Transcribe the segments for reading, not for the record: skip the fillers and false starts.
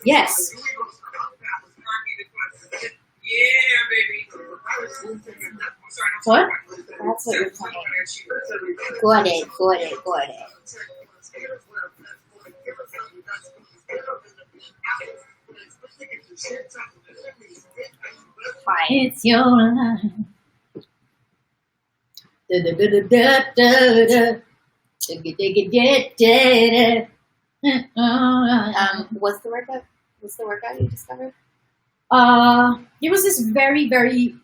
Yes. What? That's what you're playing. Got it. It's your life. What's the workout? What's the workout you discovered? It was this very, very,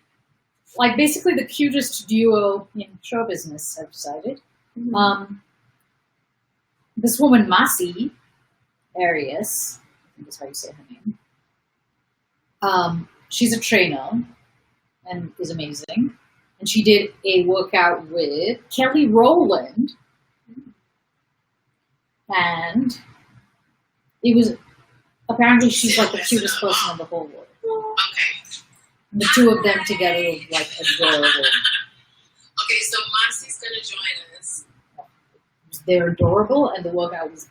like basically the cutest duo in show business, I've decided. Mm-hmm. This woman, Masi Arias, I think that's how you say her name. She's a trainer and is amazing. And she did a workout with Kelly Rowland. And it was, apparently she's like the cutest person in the whole world. Okay. The two of them together were like adorable. Okay, so Moxie's gonna join us. They're adorable, and the workout was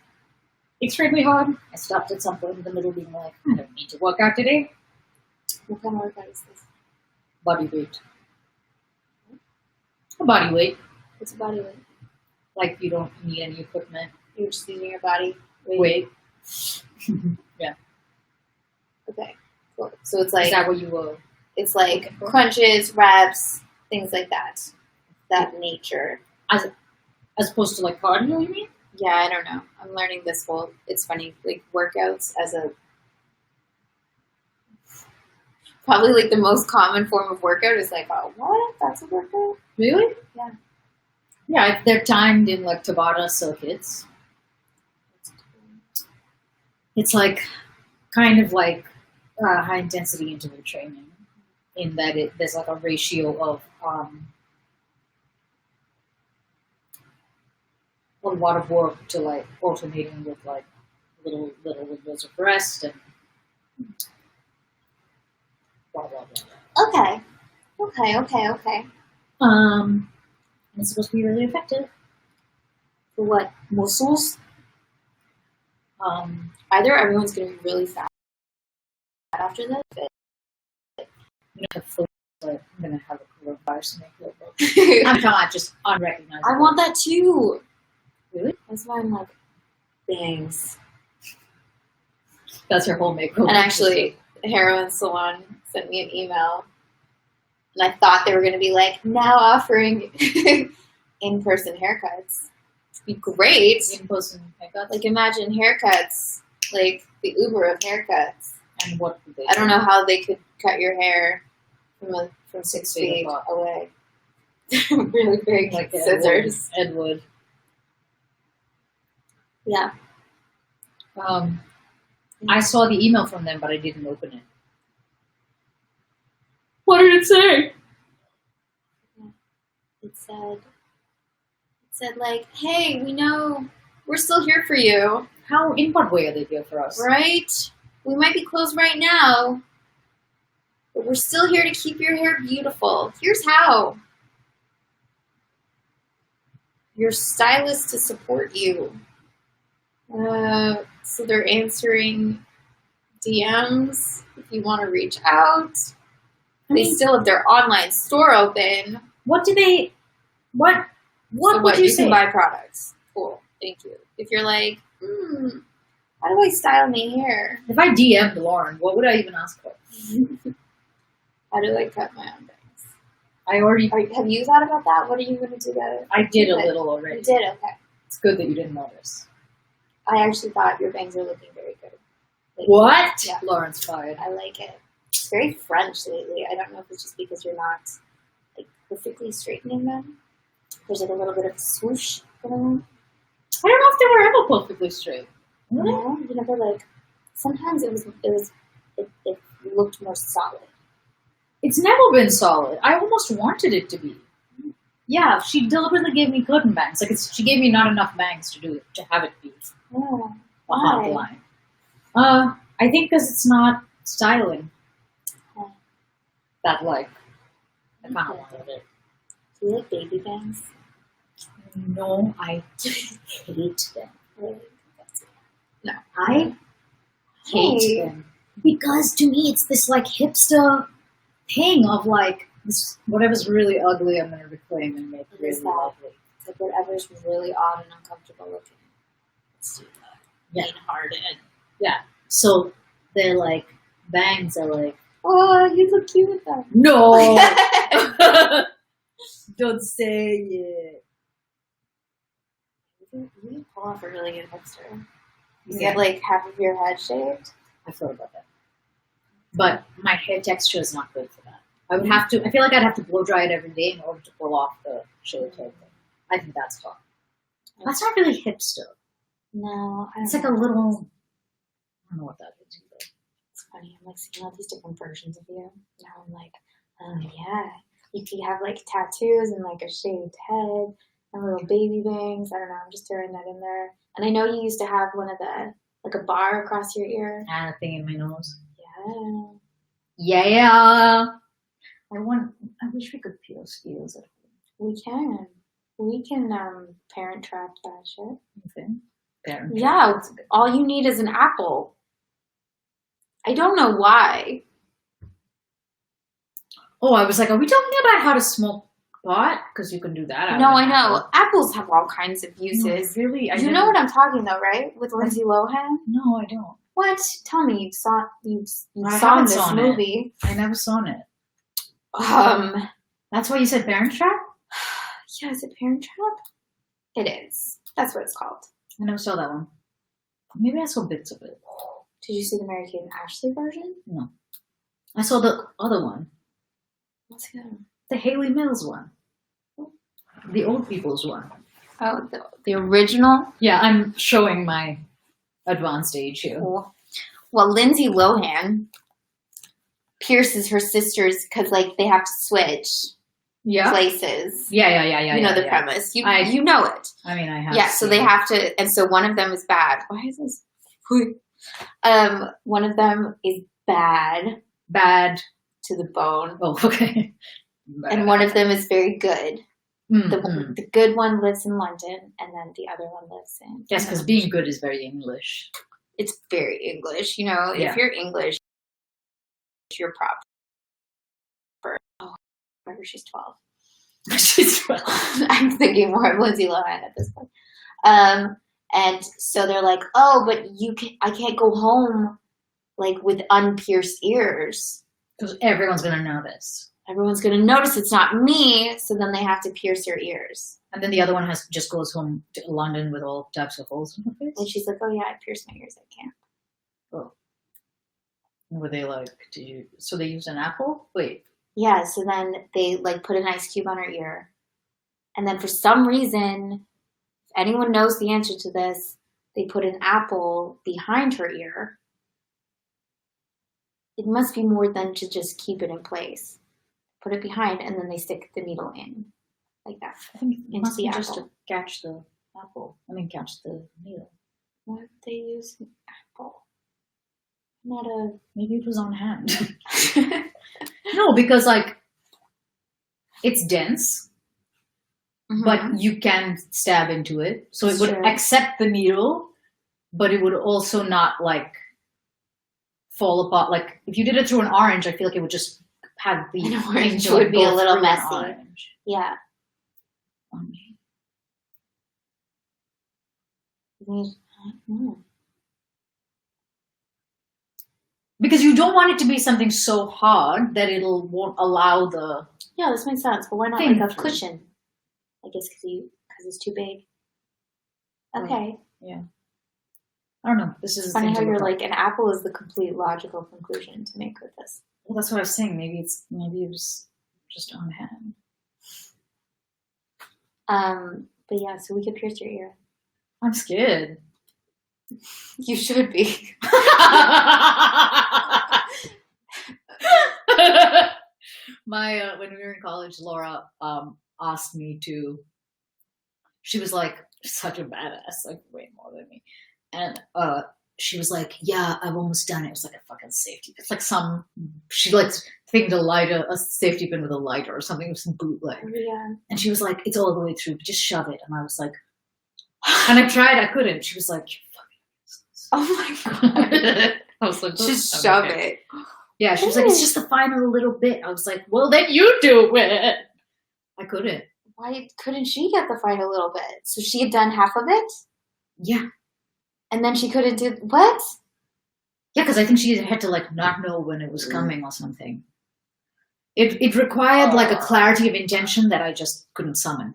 extremely hard. I stopped at some point in the middle being like, I don't need to work out today. What kind of workout is this? Body weight. A body weight. What's a body weight? Like you don't need any equipment. You're just using your body weight. Yeah. Okay, cool. So it's like... Is that what you were? It's like crunches, reps, things like that. That nature. As opposed to like cardio, you mean? Yeah, I don't know. I'm learning this whole, it's funny, like workouts as a, probably like the most common form of workout is like, oh, what? That's a workout? Really? Yeah. Yeah, they're timed in like Tabata circuits. It's like kind of like high intensity interval training in that there's like a ratio of a lot of work to like alternating with like little windows of rest and blah blah blah. Okay. And it's supposed to be really effective. For what? Muscles? Either everyone's going to be really fat after this. I'm going to have a coronavirus make I'm not just unrecognizable. I want that too. Really? That's why I'm like, bangs. That's her whole makeup. And actually, the heroin salon sent me an email. And I thought they were going to be like, now offering in-person haircuts. It'd be great. In-person haircuts? Like, imagine haircuts. Like, the Uber of haircuts. And what would they I don't know how they could cut your hair from 6 feet away. Really big, like scissors. Ed Wood. Yeah. I saw the email from them, but I didn't open it. What did it say? It said like, hey, we know we're still here for you. How, in what way are they here for us? Right? We might be closed right now, but we're still here to keep your hair beautiful. Here's how. Your stylist to support you. So they're answering DMs if you want to reach out. They still have their online store open. What do they, what would you say? Can buy products. Cool. Thank you. If you're like, how do I style my hair? If I DM'd Lauren, what would I even ask for? How do I cut my own bangs? Have you thought about that? What are you going to do about it? I did a little already. You did? Okay. It's good that you didn't notice. I actually thought your bangs are looking very good. Like, what? Yeah. Lauren's fired. I like it. It's very French lately. I don't know if it's just because you're not like perfectly straightening them. There's like a little bit of swoosh going on. I don't know if they were ever perfectly straight. No, you never like. Sometimes it looked more solid. It's never been solid. I almost wanted it to be. Yeah, she deliberately gave me curtain bangs. Like she gave me not enough bangs to have it be. Oh, why? Line. I think because it's not styling. That like, I kind of wanted it. Do you like baby bangs? No, I hate them. No. I hate them. Because to me, it's this like hipster thing of like, this, whatever's really ugly, I'm going to reclaim and make really lovely. Like whatever's really odd and uncomfortable looking. It's too mean-hearted. Yeah. So they're like, bangs are like, oh, you look cute with them. no! Don't say it. You pull off a really good hipster. You Yeah. get like half of your head shaved. I thought about that. But my hair texture is not good for that. I would have to, I feel like I'd have to blow dry it every day in order to pull off the shaved hair thing. I think that's fun. That's not really hipster. No, I don't It's like know. a little, I don't know what that is either. It's funny. I'm like seeing all these different versions of you. Now I'm like, oh yeah, you could have like tattoos and like a shaved head and little baby bangs. I don't know. I'm just throwing that in there. And I know you used to have one of the like a bar across your ear. And a thing in my nose. Yeah. Yeah. I wish we could peel ears at home. We can parent trap that shit. Okay. Parent Yeah, trap, that's a good- all you need is an apple. I don't know why. Oh, I was like, are we talking about how to smoke pot? Because you can do that. No, I know. Apples have all kinds of uses. No, really? You know what I'm talking though, right? With Lindsay Lohan? No, I don't. What? Tell me, you I saw haven't this saw it. movie. I never saw it. Um, That's why you said Parent Trap? yeah, is it Parent Trap? It is. That's what it's called. I never saw that one. Maybe I saw bits of it. Did you see the Mary Kate and Ashley version? No. I saw the other one. What's the other one? The Haley Mills one. The old people's one. Oh, the original? Yeah, I'm showing my advanced age here. Well, Lindsay Lohan pierces her sisters because, like, they have to switch places. Yeah. You know the yeah. premise. You know it. I mean, I have. Yeah, so they have to, and so one of them is bad. Why is this? One of them is bad Bad. to the bone, Oh, okay. and one of them is very good. Mm-hmm. The good one lives in London, and then the other one lives in. Yes, because being good is very English. It's very English. You know, Yeah. if you're English, you're proper. Oh, remember she's 12. She's well. I'm thinking more of Lindsay Lohan at this point. And so they're like, oh, but I can't go home like with unpierced ears. Because everyone's going to know this. Everyone's going to notice it's not me. So then they have to pierce her ears. And then the other one just goes home to London with all types of holes in her face. And she's like, oh yeah, I pierced my ears. I can't. Oh. Were they like, so they used an apple? Wait. Yeah. So then they like put an ice cube on her ear. And then for some reason, if anyone knows the answer to this, they put an apple behind her ear. It must be more than to just keep it in place. Put it behind, and then they stick the needle in, like that. I think it Into must the be just apple. to catch the apple. I mean, catch the needle. Why would they use an apple? Maybe it was on hand. No, because like, it's dense, but you can stab into it. So it would Sure. accept the needle, but it would also not like fall apart. Like if you did it through an orange, I feel like it would just have the An orange thing would be go a little through an messy. orange. Yeah. Because you don't want it to be something so hard that won't allow the. Yeah, this makes sense. But why not Thing like a through. cushion? I guess because it's too big. Okay. Yeah. I don't know. This is It's funny how you're like, an apple is the complete logical conclusion to make with this. Well, that's what I was saying. Maybe it was just on hand. But yeah, so we could pierce your ear. I'm scared. You should be. When we were in college, Laura asked me to. She was like such a badass, like way more than me, and she was like, yeah, I've almost done it. It was like a fucking safety. It's like she like thing to light a safety pin with a lighter or something. It was some bootleg. Yeah. And she was like, it's all the way through, but just shove it. And I was like, and I tried, I couldn't. She was like, oh my God. I was like, just shove it. Yeah, she was like, it's just the final little bit. I was like, well, then you do it. I couldn't. Why couldn't she get the final little bit? So she had done half of it? Yeah. And then she couldn't do what? Yeah, because I think she had to like not know when it was coming or something. It required like a clarity of intention that I just couldn't summon.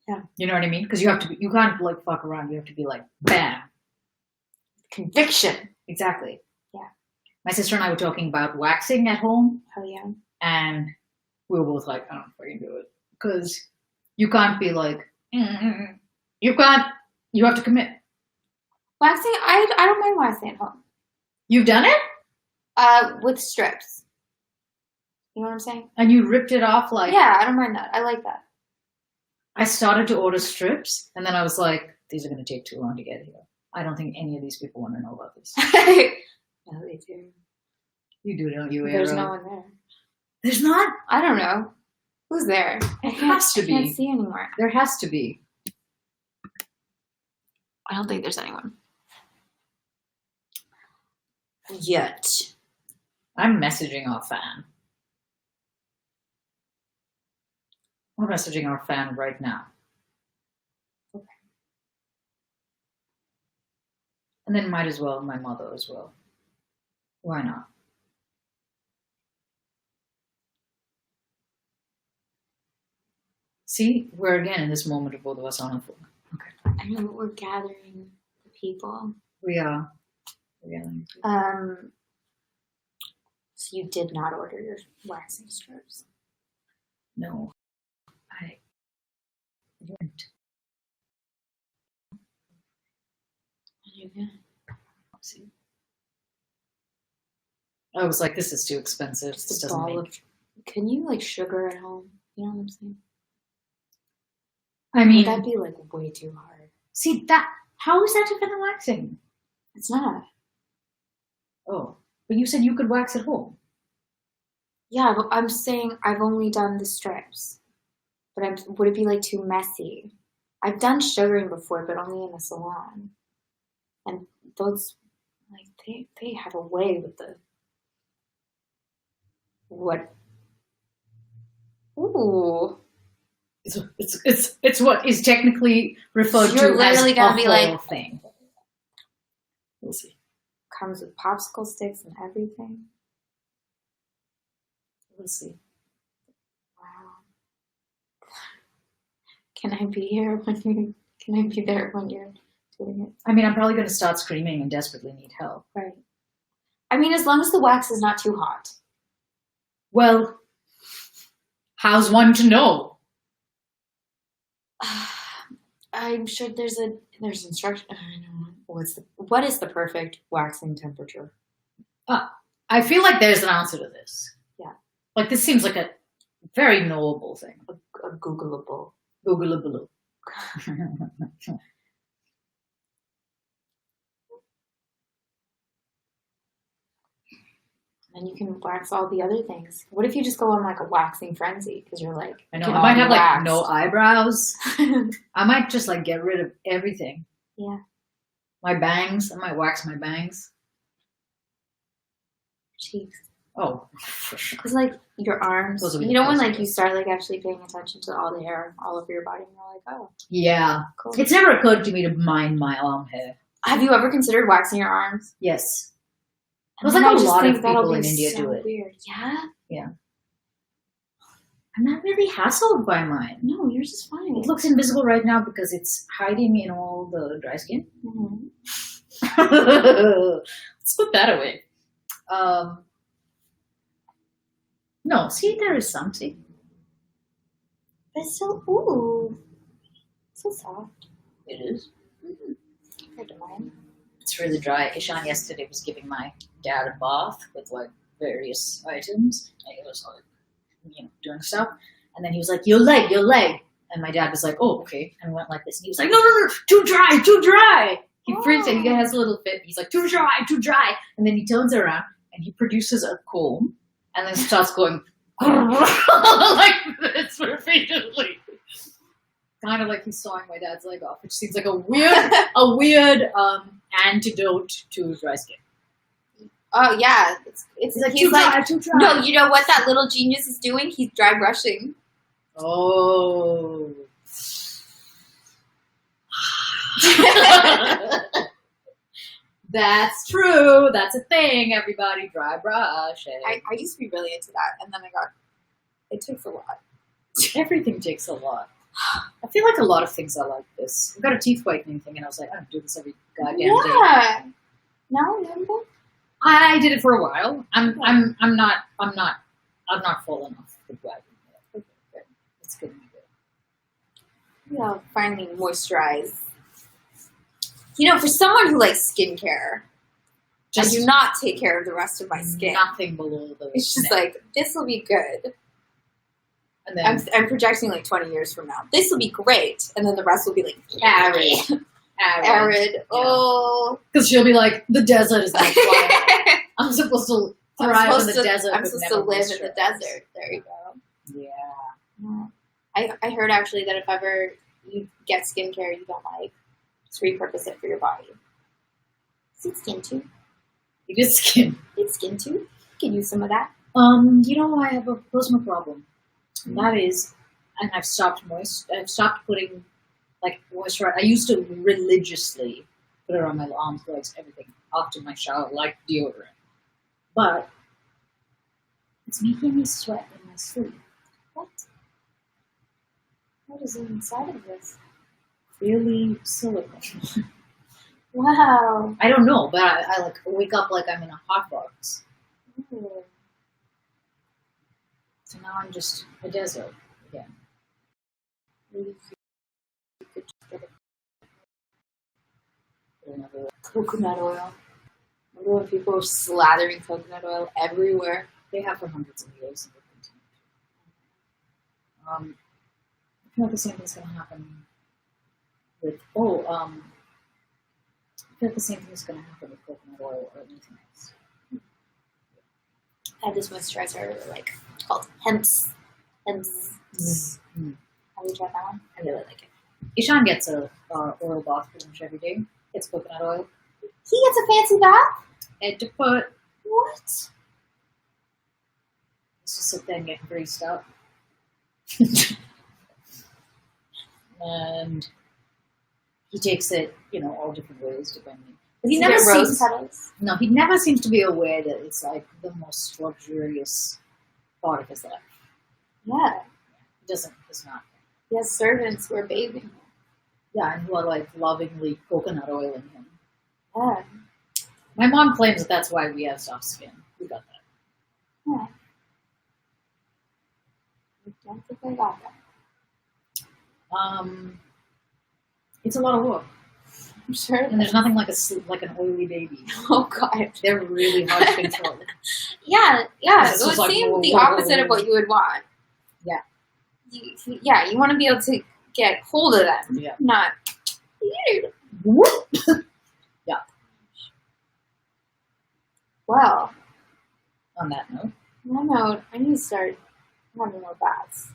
Yeah. You know what I mean? Because you can't like fuck around. You have to be like, bam. Conviction. Exactly. Yeah. My sister and I were talking about waxing at home. Oh yeah. And we were both like, I don't fucking do it. Because you can't be like, you have to commit. Waxing, I don't mind waxing at home. You've done it? With strips. You know what I'm saying? And you ripped it off like... Yeah, I don't mind that. I like that. I started to order strips, and then I was like, these are going to take too long to get here. I don't think any of these people want to know about this. No, they do. You do, don't you, There's Arrow? no one there. There's not? I don't know. Who's there? It has to be. I can't see anymore. There has to be. I don't think there's anyone. Yet. I'm messaging our fan. We're messaging our fan right now. Okay. And then might as well my mother as well. Why not? See, we're again in this moment of both of us on the phone. Okay. I know, but we're gathering the people. We are. We're getting... So you did not order your waxing strips? No. I didn't. See? I was like, this is too expensive. This Just a doesn't ball make... of... Can you like sugar at home? You know what I'm saying? I mean... Would that be like way too hard? See, that... How is that even waxing? It's not. Oh. But you said you could wax at home. Yeah, but I'm saying I've only done the strips. But would it be like too messy? I've done sugaring before, but only in a salon. And those, like, they have a way with the... What? Ooh. It's what is technically referred You're to literally as gonna a be whole like... thing. We'll see. Comes with popsicle sticks and everything. We'll see. Wow. Can I be here when you? Can I be there when you're doing it? I mean, I'm probably going to start screaming and desperately need help. Right. I mean, as long as the wax is not too hot. Well, how's one to know? I'm sure there's instruction. I don't know. What is the perfect waxing temperature? I feel like there's an answer to this. Yeah. Like, this seems like a very knowable thing. A Googleable. Googleable. And you can wax all the other things. What if you just go on like a waxing frenzy? Because you're like, I know, I might have like no eyebrows. I might just like get rid of everything. Yeah. My bangs. I might wax my bangs. Cheeks. Oh, for sure. Because like your arms, Those will be you know the when first like you start like actually paying attention to all the hair all over your body, and you're like, oh, Yeah. cool. It's never occurred to me to mind my arm hair. Have you ever considered waxing your arms? Yes. And It was then like I a just lot think of that'll people be in India so do it. Weird. Yeah. Yeah. I'm not really hassled by mine. No, yours is fine. It looks invisible right now because it's hiding in all the dry skin. Mm-hmm. Let's put that away. No, see, there is something. It's so so soft. It is. Compared to mine. It's really dry. Ishan yesterday was giving my dad a bath with like various items. And he was like, doing stuff. And then he was like, your leg. And my dad was like, oh, okay. And went like this. And he was like, no, too dry. He freaks and he has a little fit. He's like, too dry. And then he turns around and he produces a comb and then starts going like this repeatedly. Kind of like he's sawing my dad's leg off, which seems like a weird antidote to dry skin. Oh yeah, it's He's like, too dry. No, you know what that little genius is doing? He's dry brushing. Oh. That's true. That's a thing, everybody. Dry brush. I used to be really into that, and then it takes a lot. Everything takes a lot. I feel like a lot of things are like this. I got a teeth whitening thing, and I was like, I don't do this every goddamn day. Yeah. Now remember? I did it for a while. I'm not full enough to whiten it. It's good. Yeah, finally moisturize. You know, for someone who likes skincare, I do not take care of the rest of my skin. Nothing below the It's just neck. like, this will be good. And then I'm projecting like 20 years from now. This will be great. And then the rest will be like arid. Arid. Oh. Because she'll be like, the desert is not quiet. I'm supposed to thrive in the desert. I'm supposed to live in the desert. There you go. Yeah. I heard actually that if ever you get skincare you don't like, just repurpose it for your body. Is it skin too? It is skin. It's skin too? You can use some of that. You know, I have a personal problem. And that is, and I've stopped putting like moisturizer. I used to religiously put it on my arms, legs, everything after my shower, like deodorant. But it's making me sweat in my sleep. What? What is inside of this? Really silicone. Wow. I don't know, but I like wake up like I'm in a hot box. Ooh. So now I'm just a desert again. Maybe you could just get Another coconut oil. Remember when people were slathering coconut oil everywhere? They have for hundreds of years and they continue. I feel like the same thing's going to happen with, I feel like the same thing is going to happen with coconut oil or anything else. I had this moisturizer like called Hemp's. Hemp's. Mm-hmm. Have you tried that one? I really like it. Ishan gets a oil bath pretty much every day. Gets coconut oil. He gets a fancy bath? Head to foot. What? Just sit there and get greased up. And he takes it, all different ways depending. But he Does never he get rose seems, petals? No, he never seems to be aware that it's like the most luxurious part of his life. Yeah. It's not. He has servants who are bathing him. Yeah, and who are like lovingly coconut oiling him. Yeah. My mom claims that that's why we have soft skin. We got that. Yeah. I don't think I got that. It's a lot of work. I'm sure. And there's nothing like an oily baby. Oh God. They're really hard to control. Yeah. It's It would just like, seem whoa, the whoa, opposite whoa. of what you would want. Yeah. You want to be able to get hold of them. Yeah. Not. Yeah. Well, On that note. I need to start having more baths.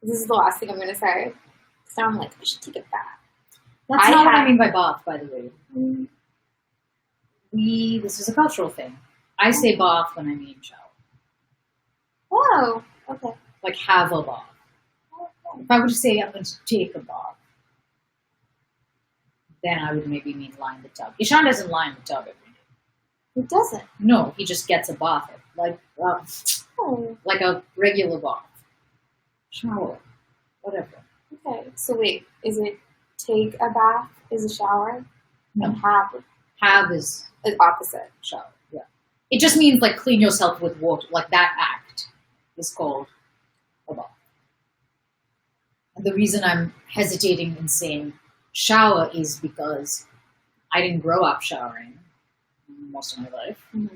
This is the last thing I'm going to say. So I'm like, I should take a bath. That's not what I mean by bath, by the way. This is a cultural thing. I say bath when I mean shower. Oh, okay. Like have a bath. If I were to say I'm going to take a bath, then I would maybe mean line the tub. Ishan doesn't line the tub every day. It doesn't. No, he just gets a bath, like a regular bath. Shower. Whatever. Okay. So wait, is it take a bath is a shower? No. And have is opposite. shower. Yeah. It just means like clean yourself with water. Like that act is called a bath. And the reason I'm hesitating in saying shower is because I didn't grow up showering most of my life. Mm-hmm.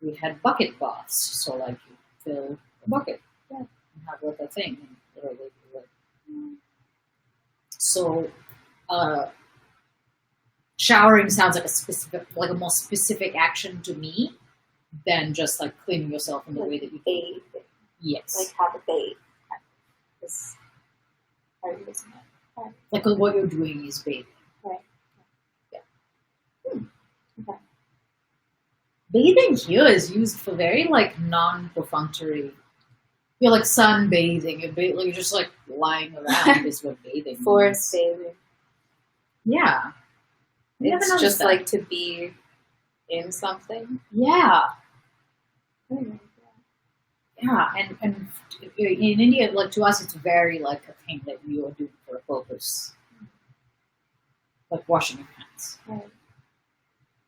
We had bucket baths. So like you fill a bucket. Yeah. And have like a thing. So showering sounds like a more specific action to me than just like cleaning yourself in the way that you bathe, Yes. like have a bathe. This are you using it? Right. Like what you're doing is bathing. Right. Yeah. Okay. Bathing here is used for very like non-perfunctory. You're like sunbathing. You're just like lying around is what bathing Forest means. bathing. Yeah. It's just like to be in something. Yeah. Mm-hmm. Yeah, and in India, like to us, it's very like a thing that you are doing for a purpose, like washing your hands. Right.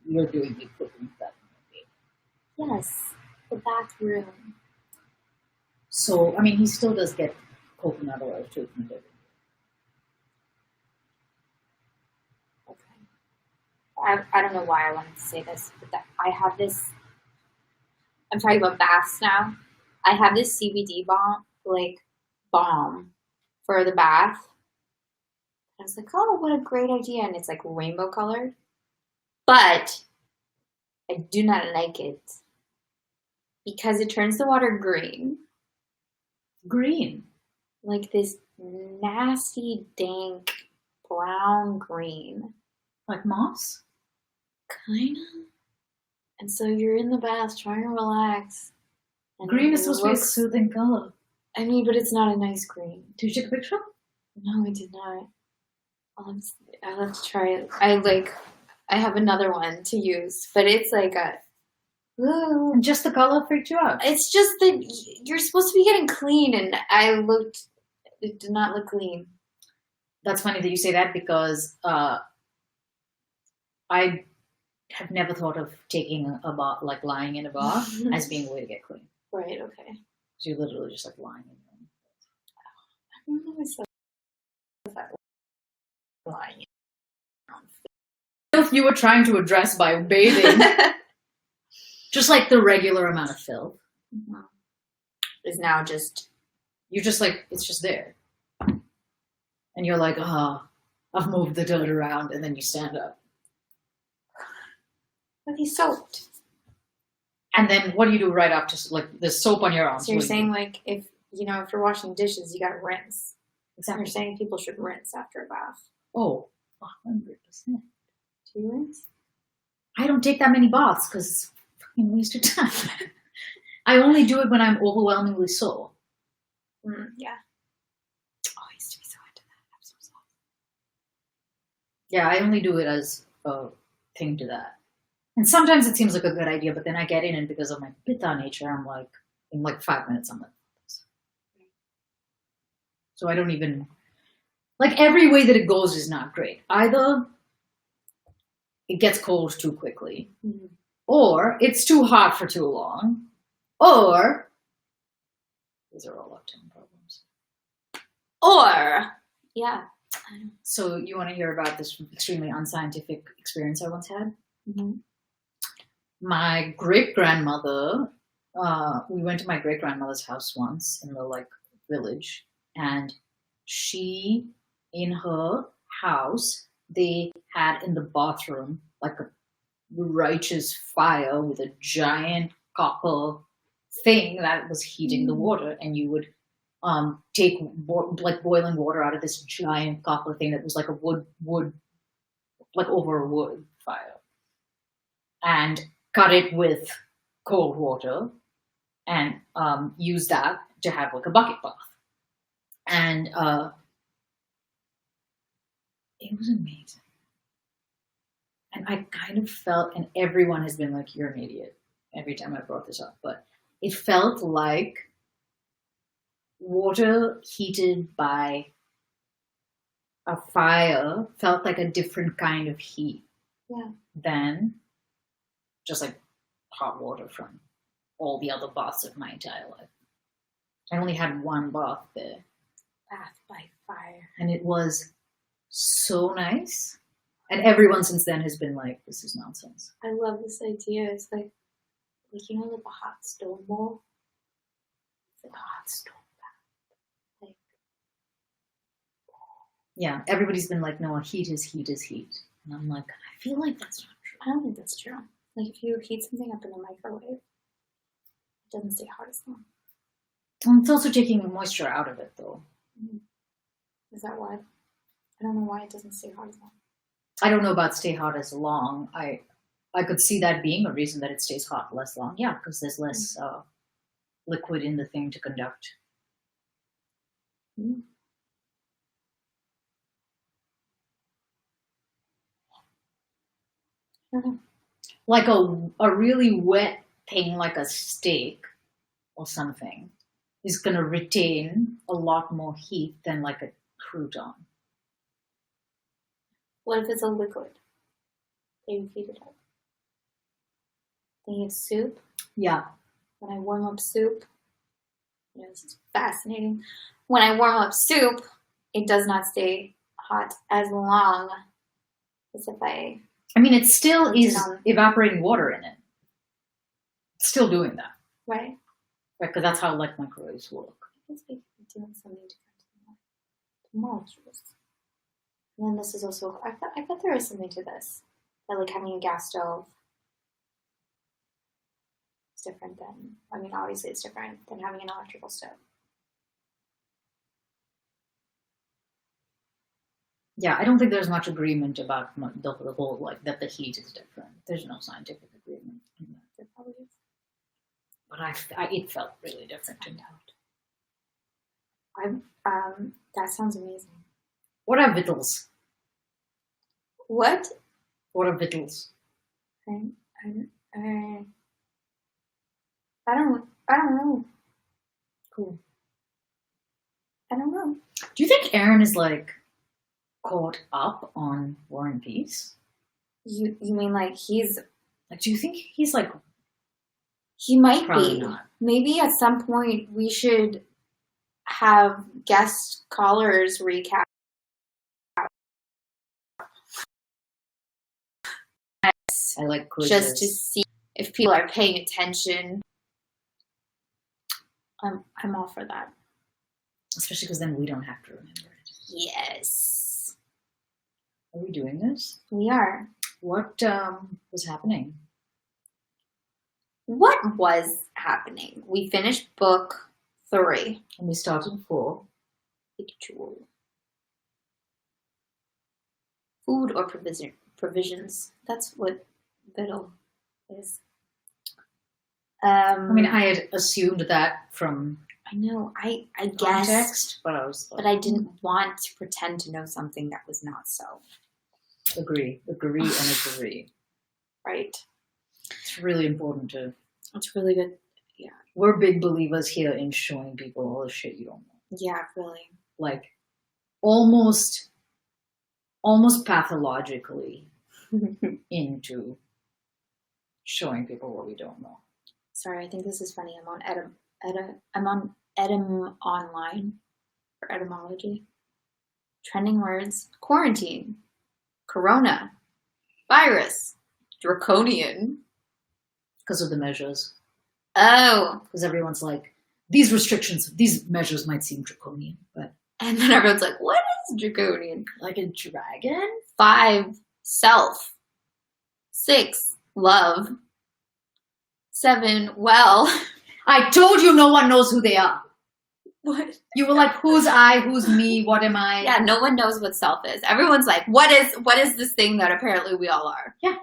You're doing the equivalent of that. Yes, the bathroom. So, I mean, he still does get coconut oil treatment every year. Okay. I don't know why I wanted to say this, but I have this. I'm talking about baths now. I have this CBD balm for the bath. I was like, oh, what a great idea. And it's like rainbow colored. But I do not like it because it turns the water green. Green. Like this nasty, dank, brown green. Like moss? Kind of. And so you're in the bath trying to relax. And Green is supposed to be a soothing color. I mean, but it's not a nice green. Did you take a picture? No, I did not. I'll have to try it. I have another one to use, but it's like a. Ooh. And just the color freaked you out. It's just that you're supposed to be getting clean, and it did not look clean. That's funny that you say that because I have never thought of taking a bath, like lying in a bath, as being a way to get clean. Right, okay. So you're literally just like lying in there. I don't know myself that lying. Filth you were trying to address by bathing. Just like the regular amount of filth. Mm-hmm. Is now just... You're just like, it's just there. And you're like, I've moved the dirt around, and then you stand up. But he's soaked. And then what do you do right after, like, there's soap on your arms? So you're saying, like, if you're washing dishes, you gotta rinse. Exactly. You're saying people should rinse after a bath. Oh, 100%. Do you rinse? I don't take that many baths because it's a fucking waste of time. I only do it when I'm overwhelmingly sore. Yeah. Oh, I used to be so into that. I'm so sorry. Yeah, I only do it as a thing to that. And sometimes it seems like a good idea, but then I get in and because of my pitta nature, I'm like, in like 5 minutes, I'm like, so I don't even, like every way that it goes is not great. Either it gets cold too quickly, or it's too hot for too long, or these are all up-down problems. Or, yeah. So you want to hear about this extremely unscientific experience I once had? Mm-hmm. My great-grandmother, we went to my great-grandmother's house once in the village, and she, in her house, they had in the bathroom like a righteous fire with a giant copper thing that was heating the water, and you would take boiling water out of this giant copper thing that was like a wood, like over a wood fire, and cut it with cold water, and use that to have like a bucket bath. And it was amazing. And I kind of felt, and everyone has been like, you're an idiot every time I brought this up, but it felt like water heated by a fire felt like a different kind of heat than just like hot water from all the other baths of my entire life. I only had one bath there. Bath by fire. And it was so nice. And everyone since then has been like, this is nonsense. I love this idea. It's like a hot stone bowl. It's like a hot stone bath. Yeah, everybody's been like, no, heat is heat is heat. And I'm like, I feel like that's not true. I don't think that's true. Like if you heat something up in a microwave, it doesn't stay hot as long. It's also taking the moisture out of it, though. Is that why? I don't know why it doesn't stay hot as long. I don't know about stay hot as long. I could see that being a reason that it stays hot less long. Yeah, because there's less liquid in the thing to conduct. Mm. I don't know. Like a really wet thing like a steak or something is going to retain a lot more heat than like a crouton. What if it's a liquid? That you heat it up. Thinking of soup. Yeah. When I warm up soup, this is fascinating. When I warm up soup, it does not stay hot as long as if I mean, it still is on. evaporating water in it. It's still doing that. Right? Right, because that's how like microwaves work. I guess we could be doing something different to molecules. And then this is also, I thought there was something to this. That like having a gas stove is different than, I mean, obviously it's different than having an electrical stove. Yeah, I don't think there's much agreement about the whole, like, that the heat is different. There's no scientific agreement in that. There probably is. But it felt really different to me. That sounds amazing. What are victuals? What? What are victuals? I don't know. Cool. I don't know. Do you think Aaron is like caught up on War and Peace? You mean like he's Like, do you think he's like he might probably be. not? Maybe at some point we should have guest callers recap. I like quizzes. Just to see if people are paying attention. I'm all for that. Especially because then we don't have to remember it. Yes. Are we doing this? We are. What was happening? What was happening? We finished book 3. And we started 4. Victual. Food or provisions. That's what victual is. I mean, I had assumed that from I know. I guess, context, but I was like, but I didn't want to pretend to know something that was not so. agree, and agree. Right. It's really important to. It's really good. Yeah. We're big believers here in showing people all the shit you don't know. Yeah, really. Like, almost pathologically into showing people what we don't know. Sorry, I think this is funny. I'm on Edym Online for etymology. Trending words: quarantine, corona, virus, draconian. Because of the measures. Oh, Because everyone's like, these restrictions, these measures might seem draconian, but and then everyone's like, "What is draconian?" like a dragon? 5, self. 6, love. 7, well. I told you no one knows who they are. What? You were like, who's I? Who's me? What am I? Yeah, no one knows what self is. Everyone's like, what is this thing that apparently we all are? Yeah.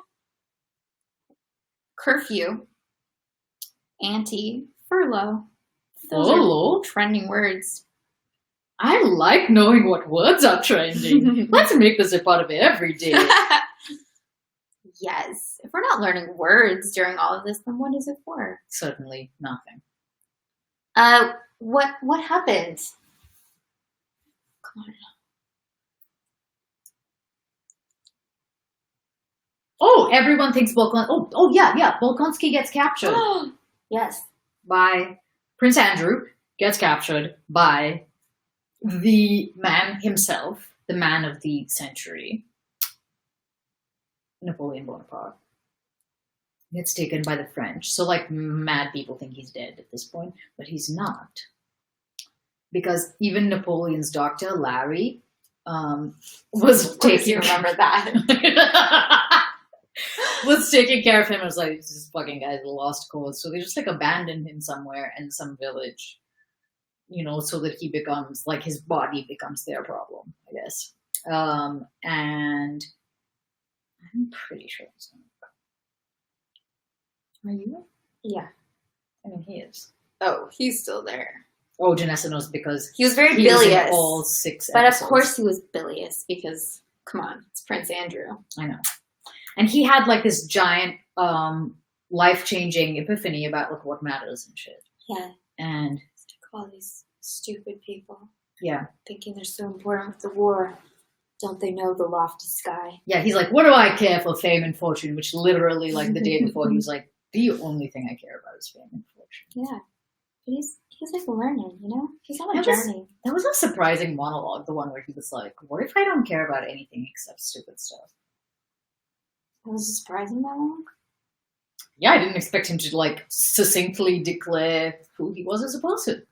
Curfew. Anti. Furlough. Those Furlough? are trending words. I like knowing what words are trending. Let's make this a part of every day. Yes. If we're not learning words during all of this, then what is it for? Certainly nothing. What happened? Come on. Oh, everyone thinks Bolkonsky gets captured Yes. by Prince Andrew, gets captured by the man himself, the man of the century, Napoleon Bonaparte. Gets taken by the French. So, like, mad people think he's dead at this point, but he's not. Because even Napoleon's doctor, Larry, was Of course you taking remember that. was taking care of him. I was like, this fucking guy's a lost cause. So they just like abandoned him somewhere in some village, you know, so that he becomes like his body becomes their problem, I guess. And I'm pretty sure he's gonna go. Are you? Yeah. I mean, he is. Oh, he's still there. Oh, Janessa knows because He was very he was in bilious. all 6 But episodes. of course he was bilious because, come on, it's Prince Andrew. I know. And he had like this giant life-changing epiphany about like what matters and shit. Yeah. And All these stupid people yeah. thinking they're so important with the war. Don't they know the lofty sky? Yeah, he's like, what do I care for fame and fortune? Which literally, like the day before, he was like, the only thing I care about is fame and fortune. Yeah. He's like learning, you know? He's on a That was- journey. That was a surprising monologue, the one where he was like, what if I don't care about anything except stupid stuff? That was surprising that long. Yeah, I didn't expect him to like succinctly declare who he was as a person.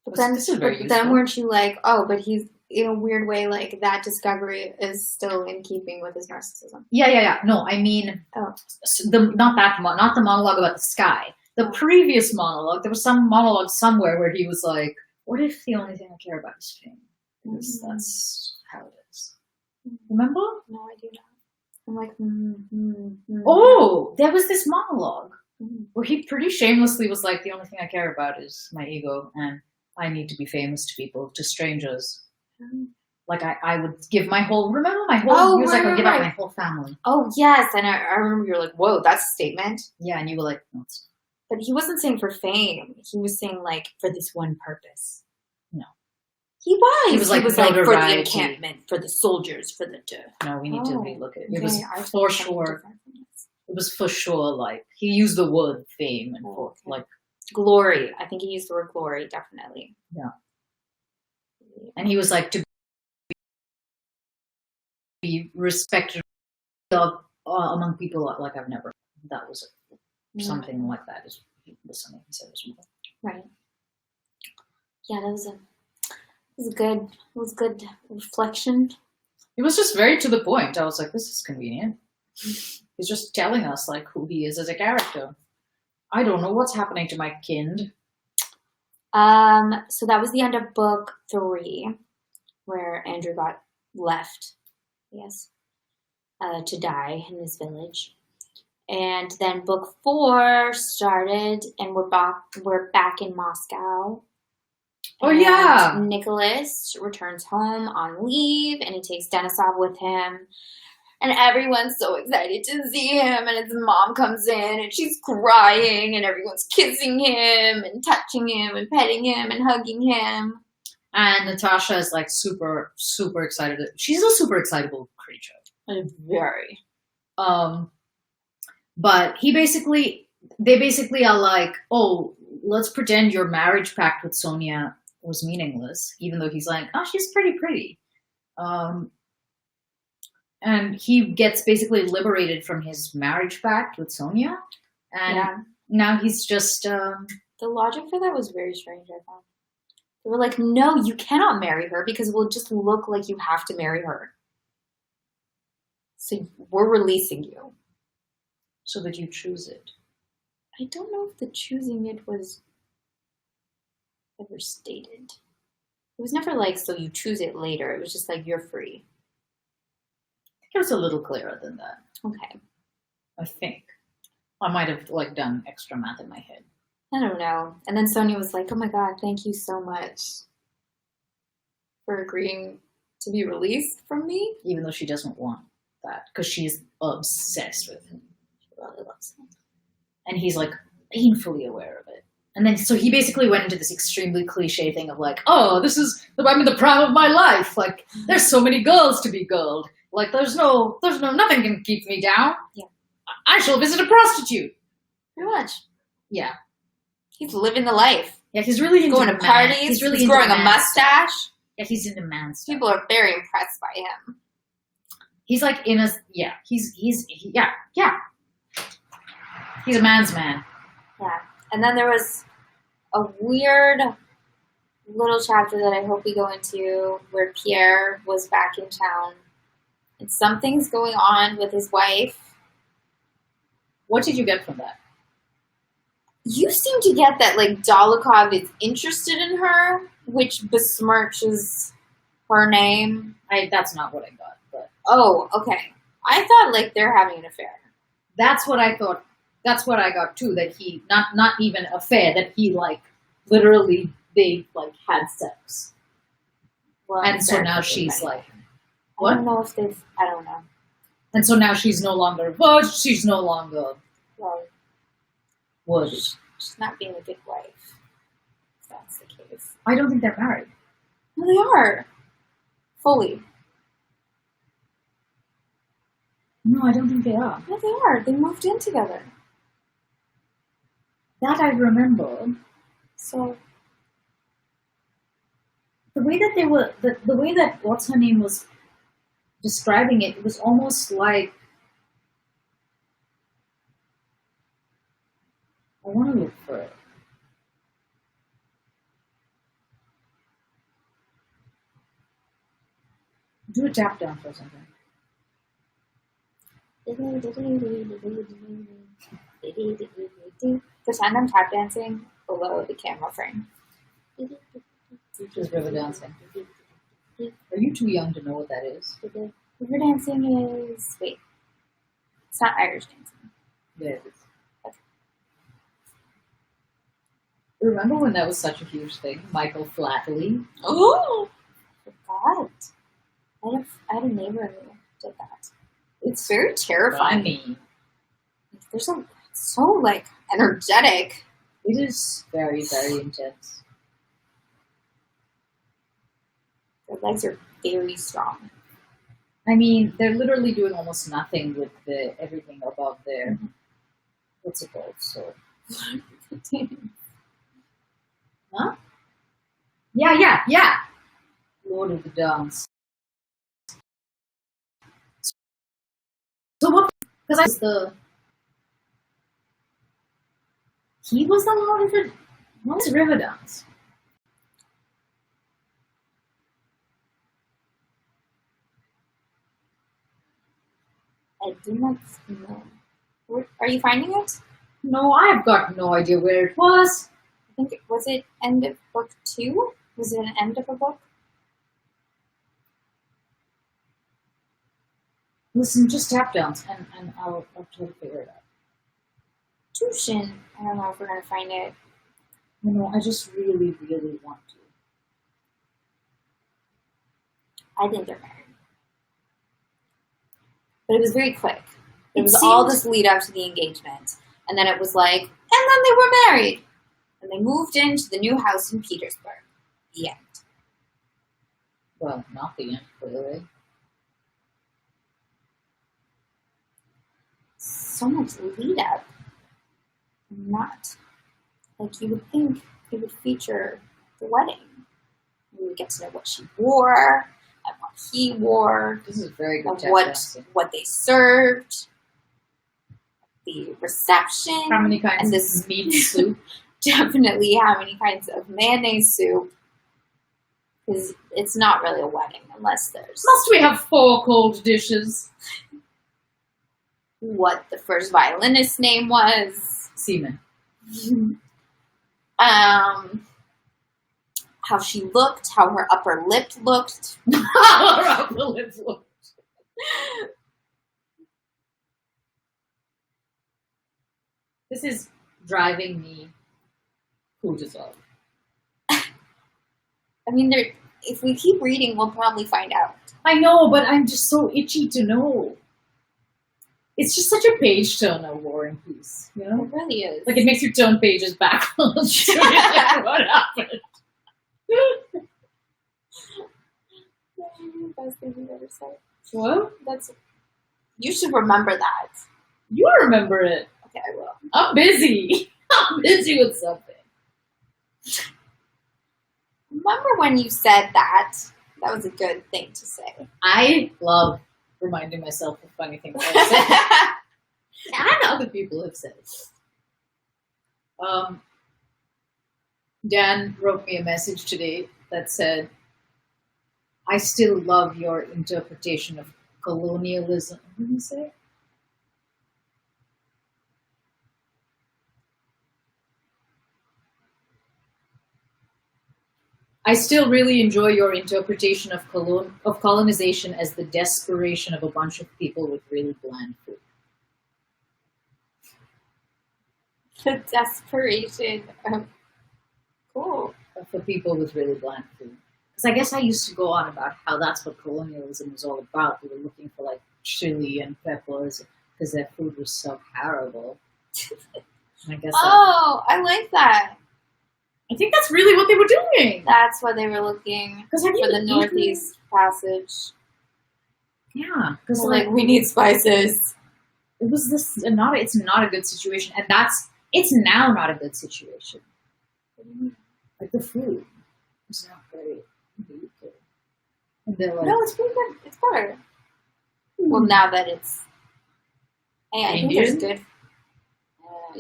But This is very then useful. weren't you like, oh, but he's in a weird way, like that discovery is still in keeping with his narcissism. Yeah. No, I mean, Oh. not the monologue about the sky. The previous monologue, there was some monologue somewhere where he was like, what if the only thing I care about is fame? Because that's how it is. Remember? No, I do not. I'm like, Oh, there was this monologue Mhm. where he pretty shamelessly was like, the only thing I care about is my ego and I need to be famous to people, to strangers. Like I would give my whole, remember my whole, Oh, he was like, right, I'll give up right. my whole family. Oh, yes. And I remember you were like, whoa, that's a statement. Yeah, and you were like, no, it's But he wasn't saying for fame. He was saying, like, for this one purpose. No. He was. He was like, for the notoriety. encampment, for the soldiers, for the... No, we need to Oh, relook it. okay, It was I for thought something sure. different from this. It was for sure like he used the word fame and Oh, for okay. like, Glory. I think he used the word glory, definitely. and he was like to be respected among people like I've never. That was something like that. Was something he said as well. Right. Yeah, that was good reflection. It was just very to the point. I was like, this is convenient. He's just telling us like who he is as a character. I don't know what's happening to my kind. So that was the end of book 3, where Andrew got left, yes, to die in this village. And then book 4 started, and we're back in Moscow. Oh, And yeah. Nicholas returns home on leave, and he takes Denisov with him. And everyone's so excited to see him, and his mom comes in, and she's crying, and everyone's kissing him, and touching him, and petting him, and hugging him. And Natasha is like super, super excited. She's a super excitable creature. Very. But they basically are like, oh, let's pretend your marriage pact with Sonia was meaningless, even though he's like, oh, she's pretty. And he gets basically liberated from his marriage pact with Sonia. And now he's just, The logic for that was very strange, I thought. They were like, no, you cannot marry her because it will just look like you have to marry her. So we're releasing you. so that you choose it. I don't know if the choosing it was ever stated. It was never like, so you choose it later. It was just like, you're free. I think it was a little clearer than that. Okay. I think. I might have like done extra math in my head. I don't know. And then Sonia was like, oh my God, thank you so much for agreeing to be released from me. Even though she doesn't want that. Because she's obsessed with him. She really loves him. And he's like painfully aware of it. And then, so he basically went into this extremely cliche thing of like, oh, I'm in the prime of my life. Like, there's so many girls to be girled. Like, nothing can keep me down. Yeah. I shall visit a prostitute. Pretty much. Yeah. He's living the life. Yeah, he's really into Going to parties. He's really He's into growing a man mustache. stuff. Yeah, he's into man stuff. People are very impressed by him. He's like in a, yeah, he's a man's man. Yeah. And then there was a weird little chapter that I hope we go into where Pierre was back in town and something's going on with his wife. What did you get from that? You seem to get that, like, Dolokhov is interested in her, which besmirches her name. That's not what I got, but Oh, okay. I thought, like, they're having an affair. that's what I thought. That's what I got too. That he not even affair. That he like literally they like had sex, Well, and so they're now pretty she's funny. like, I what? don't know if they've, I don't know. And so now she's no longer a virgin. She's no longer Well, worthy. she's not being a good wife. If that's the case. I don't think they're married. No, they are. Fully. No, I don't think they are. No, they are. They moved in together. That I remember. So, The way that they were, the way that what's her name was describing it, it was almost like I want to look for it. Do a tap down for something. pretend I'm tap dancing below the camera frame. Just river dancing. Are you too young to know what that is? River dancing is, wait, it's not Irish dancing. Yeah, it is. Remember when that was such a huge thing? Michael Flatley. Oh, forgot. I had a neighbor who did that. It's very terrifying. Funny. They're so like energetic. It is very, very intense. Their legs are very strong. I mean, they're literally doing almost nothing with the everything above their what's it called? So huh? Yeah. Lord of the Dance. So what? Because I was he was the Lord of the. What was River Dance? I do not know. Are you finding it? No, I've got no idea where it was. I think was it end of book 2? Was it an end of a book? Listen, just tap dance, and I'll try to figure it out. Tushin. I don't know if we're gonna find it. You know, I just really, really want to. I think they're married, but it was very quick. It was seemed- all this lead up to the engagement, and then it was like, and then they were married, and they moved into the new house in Petersburg. The end. Well, not the end, clearly. So much lead up. Not like you would think it would feature the wedding. We would get to know what she wore and what he wore, This is very good of tap what dancing. they served, the reception. How many kinds and of this meat soup? Definitely how many kinds of mayonnaise soup. Because it's not really a wedding unless there's Must we have 4 cold dishes? what the first violinist's name was. Semen. How she looked, how her upper lip looked. Our upper lips look. This is driving me cortisol. I mean, if we keep reading, we'll probably find out. I know, but I'm just so itchy to know. It's just such a page turner, War and Peace, you know? It really is. Like, it makes you turn pages backwards to realize what happened. Best thing you've ever said. What? You should remember that. You remember it. Okay, I will. I'm busy. I'm busy with something. Remember when you said that? That was a good thing to say. I love reminding myself of funny things I've said. And other people have said. Dan wrote me a message today that said, I still love your interpretation of colonialism. What did he say? I still really enjoy your interpretation of colonization as the desperation of a bunch of people with really bland food. The desperation of cool. For people with really bland food. Because I guess I used to go on about how that's what colonialism was all about. We were looking for like chili and peppers because their food was so horrible. I guess Oh, I like that. I think that's really what they were doing. That's why they were looking Because for the Northeast Passage. Yeah, because They're like, we need spices. it was this not. It's not a good situation, and it's now not a good situation. Like the food is not great. And they're like, No, it's pretty good. It's better. Well, now that it's, hey, I think there's Indian? good.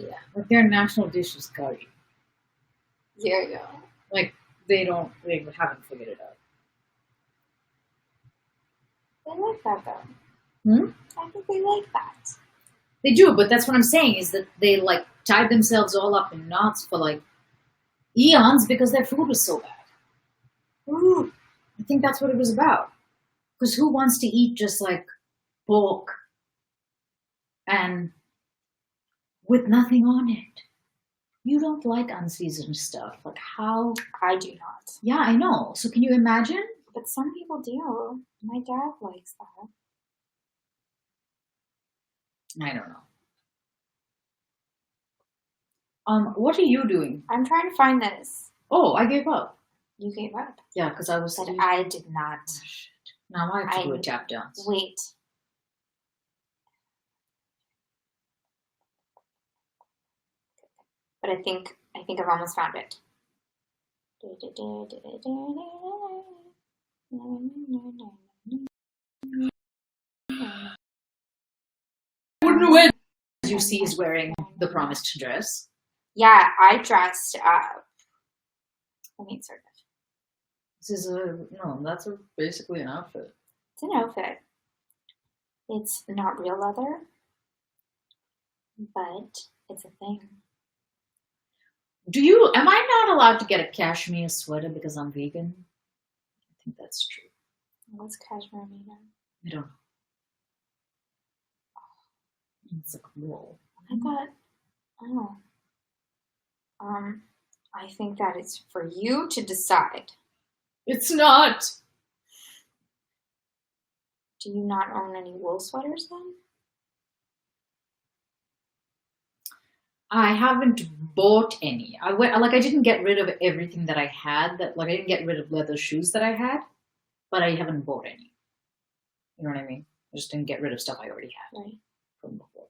yeah, like their national dish is curry. Here you go. Like they haven't figured it out. They like that though. Hmm? I think they like that. They do, but that's what I'm saying is that they like tied themselves all up in knots for like eons because their food was so bad. Ooh. I think that's what it was about. Because who wants to eat just like pork and with nothing on it? You don't like unseasoned stuff. Like how? I do not. Yeah, I know. So can you imagine? But some people do. My dad likes that. I don't know. What are you doing? I'm trying to find this. Oh, I gave up. You gave up. Yeah, because I was. But I did not. Oh, shit. Now I have to do a tap dance. Wait. But I think I've almost found it. Wouldn't win. As you see, he's wearing the promised dress. Yeah, I dressed up. Let me insert it. This is that's basically an outfit. It's an outfit. It's not real leather, but it's a thing. Am I not allowed to get a cashmere sweater because I'm vegan? I think that's true. What's cashmere made of? I don't know. It's like wool. I thought, oh. I think that it's for you to decide. It's not. Do you not own any wool sweaters then? I haven't bought any. I didn't get rid of everything that I had. I didn't get rid of leather shoes that I had, but I haven't bought any. You know what I mean? I just didn't get rid of stuff I already had from before.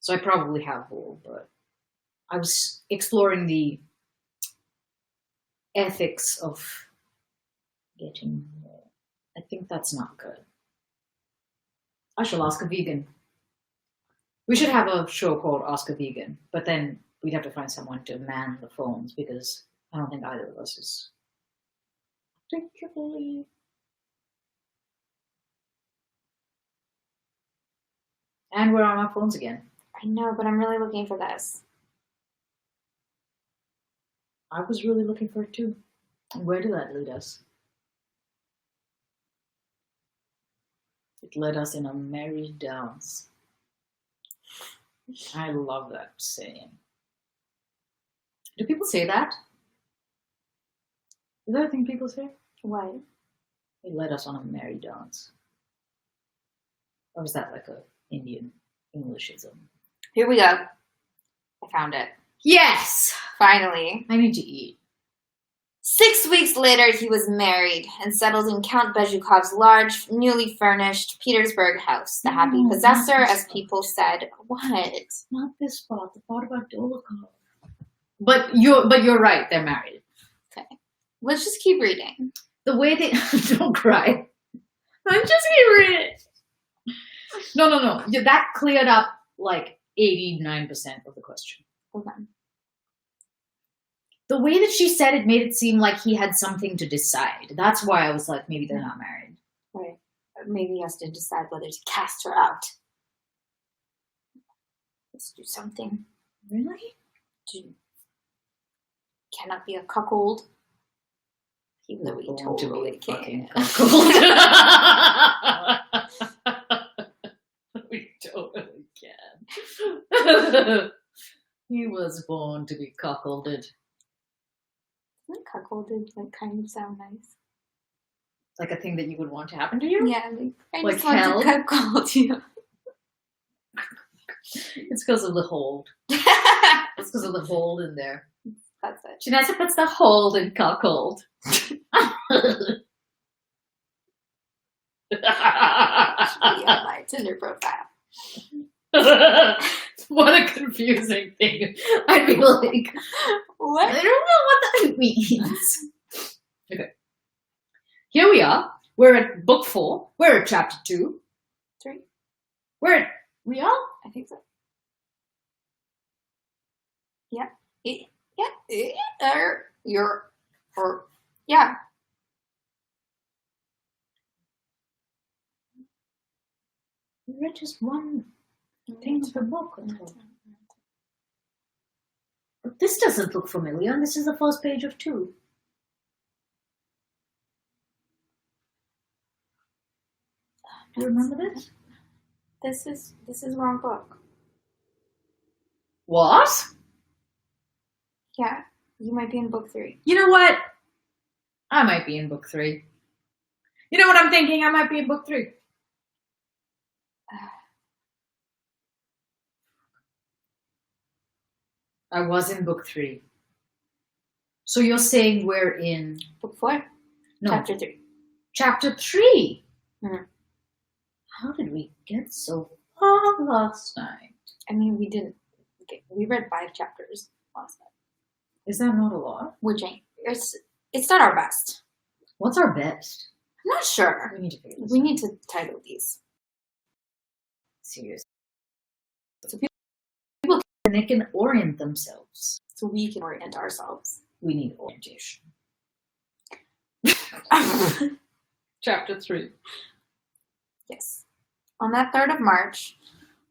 So I probably have wool, but I was exploring the ethics of getting wool. I think that's not good. I shall ask a vegan. We should have a show called Ask a Vegan, but then we'd have to find someone to man the phones because I don't think either of us is particularly. And we're on our phones again. I know, but I'm really looking for this. I was really looking for it too. And where did that lead us? It led us in a merry dance. I love that saying. Do people say that? Is that a thing people say? What? It led us on a merry dance. Or was that like a Indian Englishism? Here we go. I found it. Yes! Finally. I need to eat. 6 weeks later, he was married and settled in Count Bezhukov's large, newly furnished Petersburg house. The happy possessor, as people said. What? Not this part. The part about Dolokhov. But you're right. They're married. Okay. Let's just keep reading. The way they don't cry. I'm just keep reading. No. Yeah, that cleared up like 89% of the question. Okay. the way that she said it made it seem like he had something to decide. That's why I was like, maybe they're not married. Right. Maybe he has to decide whether to cast her out. Let's do something. Really? Cannot be a cuckold. Even though we totally fucking can. cuckold. We totally can. He was born to be cuckolded. Doesn't cuckolded like kind of sound nice? Like a thing that you would want to happen to you? Yeah, I Like just want hell? to cuckold you. It's because of the hold. It's because of the hold in there. That's it. Janessa puts the hold in cuckold. Should be on my Tinder profile. What a confusing thing. I'd be like, What? I don't know what that means. Okay. Here we are. We're at book 4. We're at chapter 2. 3? We are? I think so. Yeah. Yeah. Yeah. We read just one thing per book. But this doesn't look familiar, and this is the first page of 2. Do you remember this? This is wrong book. What? Yeah. You might be in book 3. You know what? I might be in book 3. You know what I'm thinking? I might be in book 3. I was in book 3. So you're saying we're in... Book 4? No. Chapter 3. Chapter 3? Mhm. How did we get so far last night? I mean, we didn't. Okay, we read 5 chapters last night. Is that not a lot? Which ain't. It's not our best. What's our best? I'm not sure. We need to figure this We out. need to title these. Seriously. So And they can orient themselves. so we can orient ourselves. We need orientation. Chapter 3. Yes. On that 3rd of March,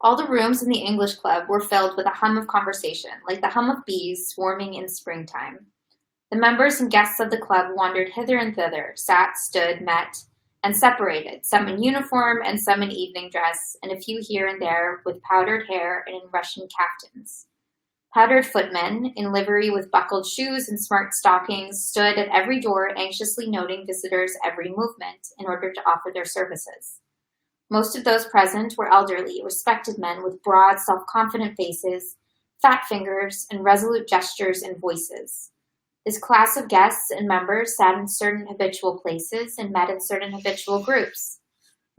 all the rooms in the English club were filled with a hum of conversation, like the hum of bees swarming in springtime. The members and guests of the club wandered hither and thither, sat, stood, met, and separated, some in uniform and some in evening dress, and a few here and there with powdered hair and in Russian caftans. Powdered footmen, in livery with buckled shoes and smart stockings, stood at every door anxiously noting visitors' every movement in order to offer their services. Most of those present were elderly, respected men with broad, self-confident faces, fat fingers, and resolute gestures and voices. This class of guests and members sat in certain habitual places and met in certain habitual groups.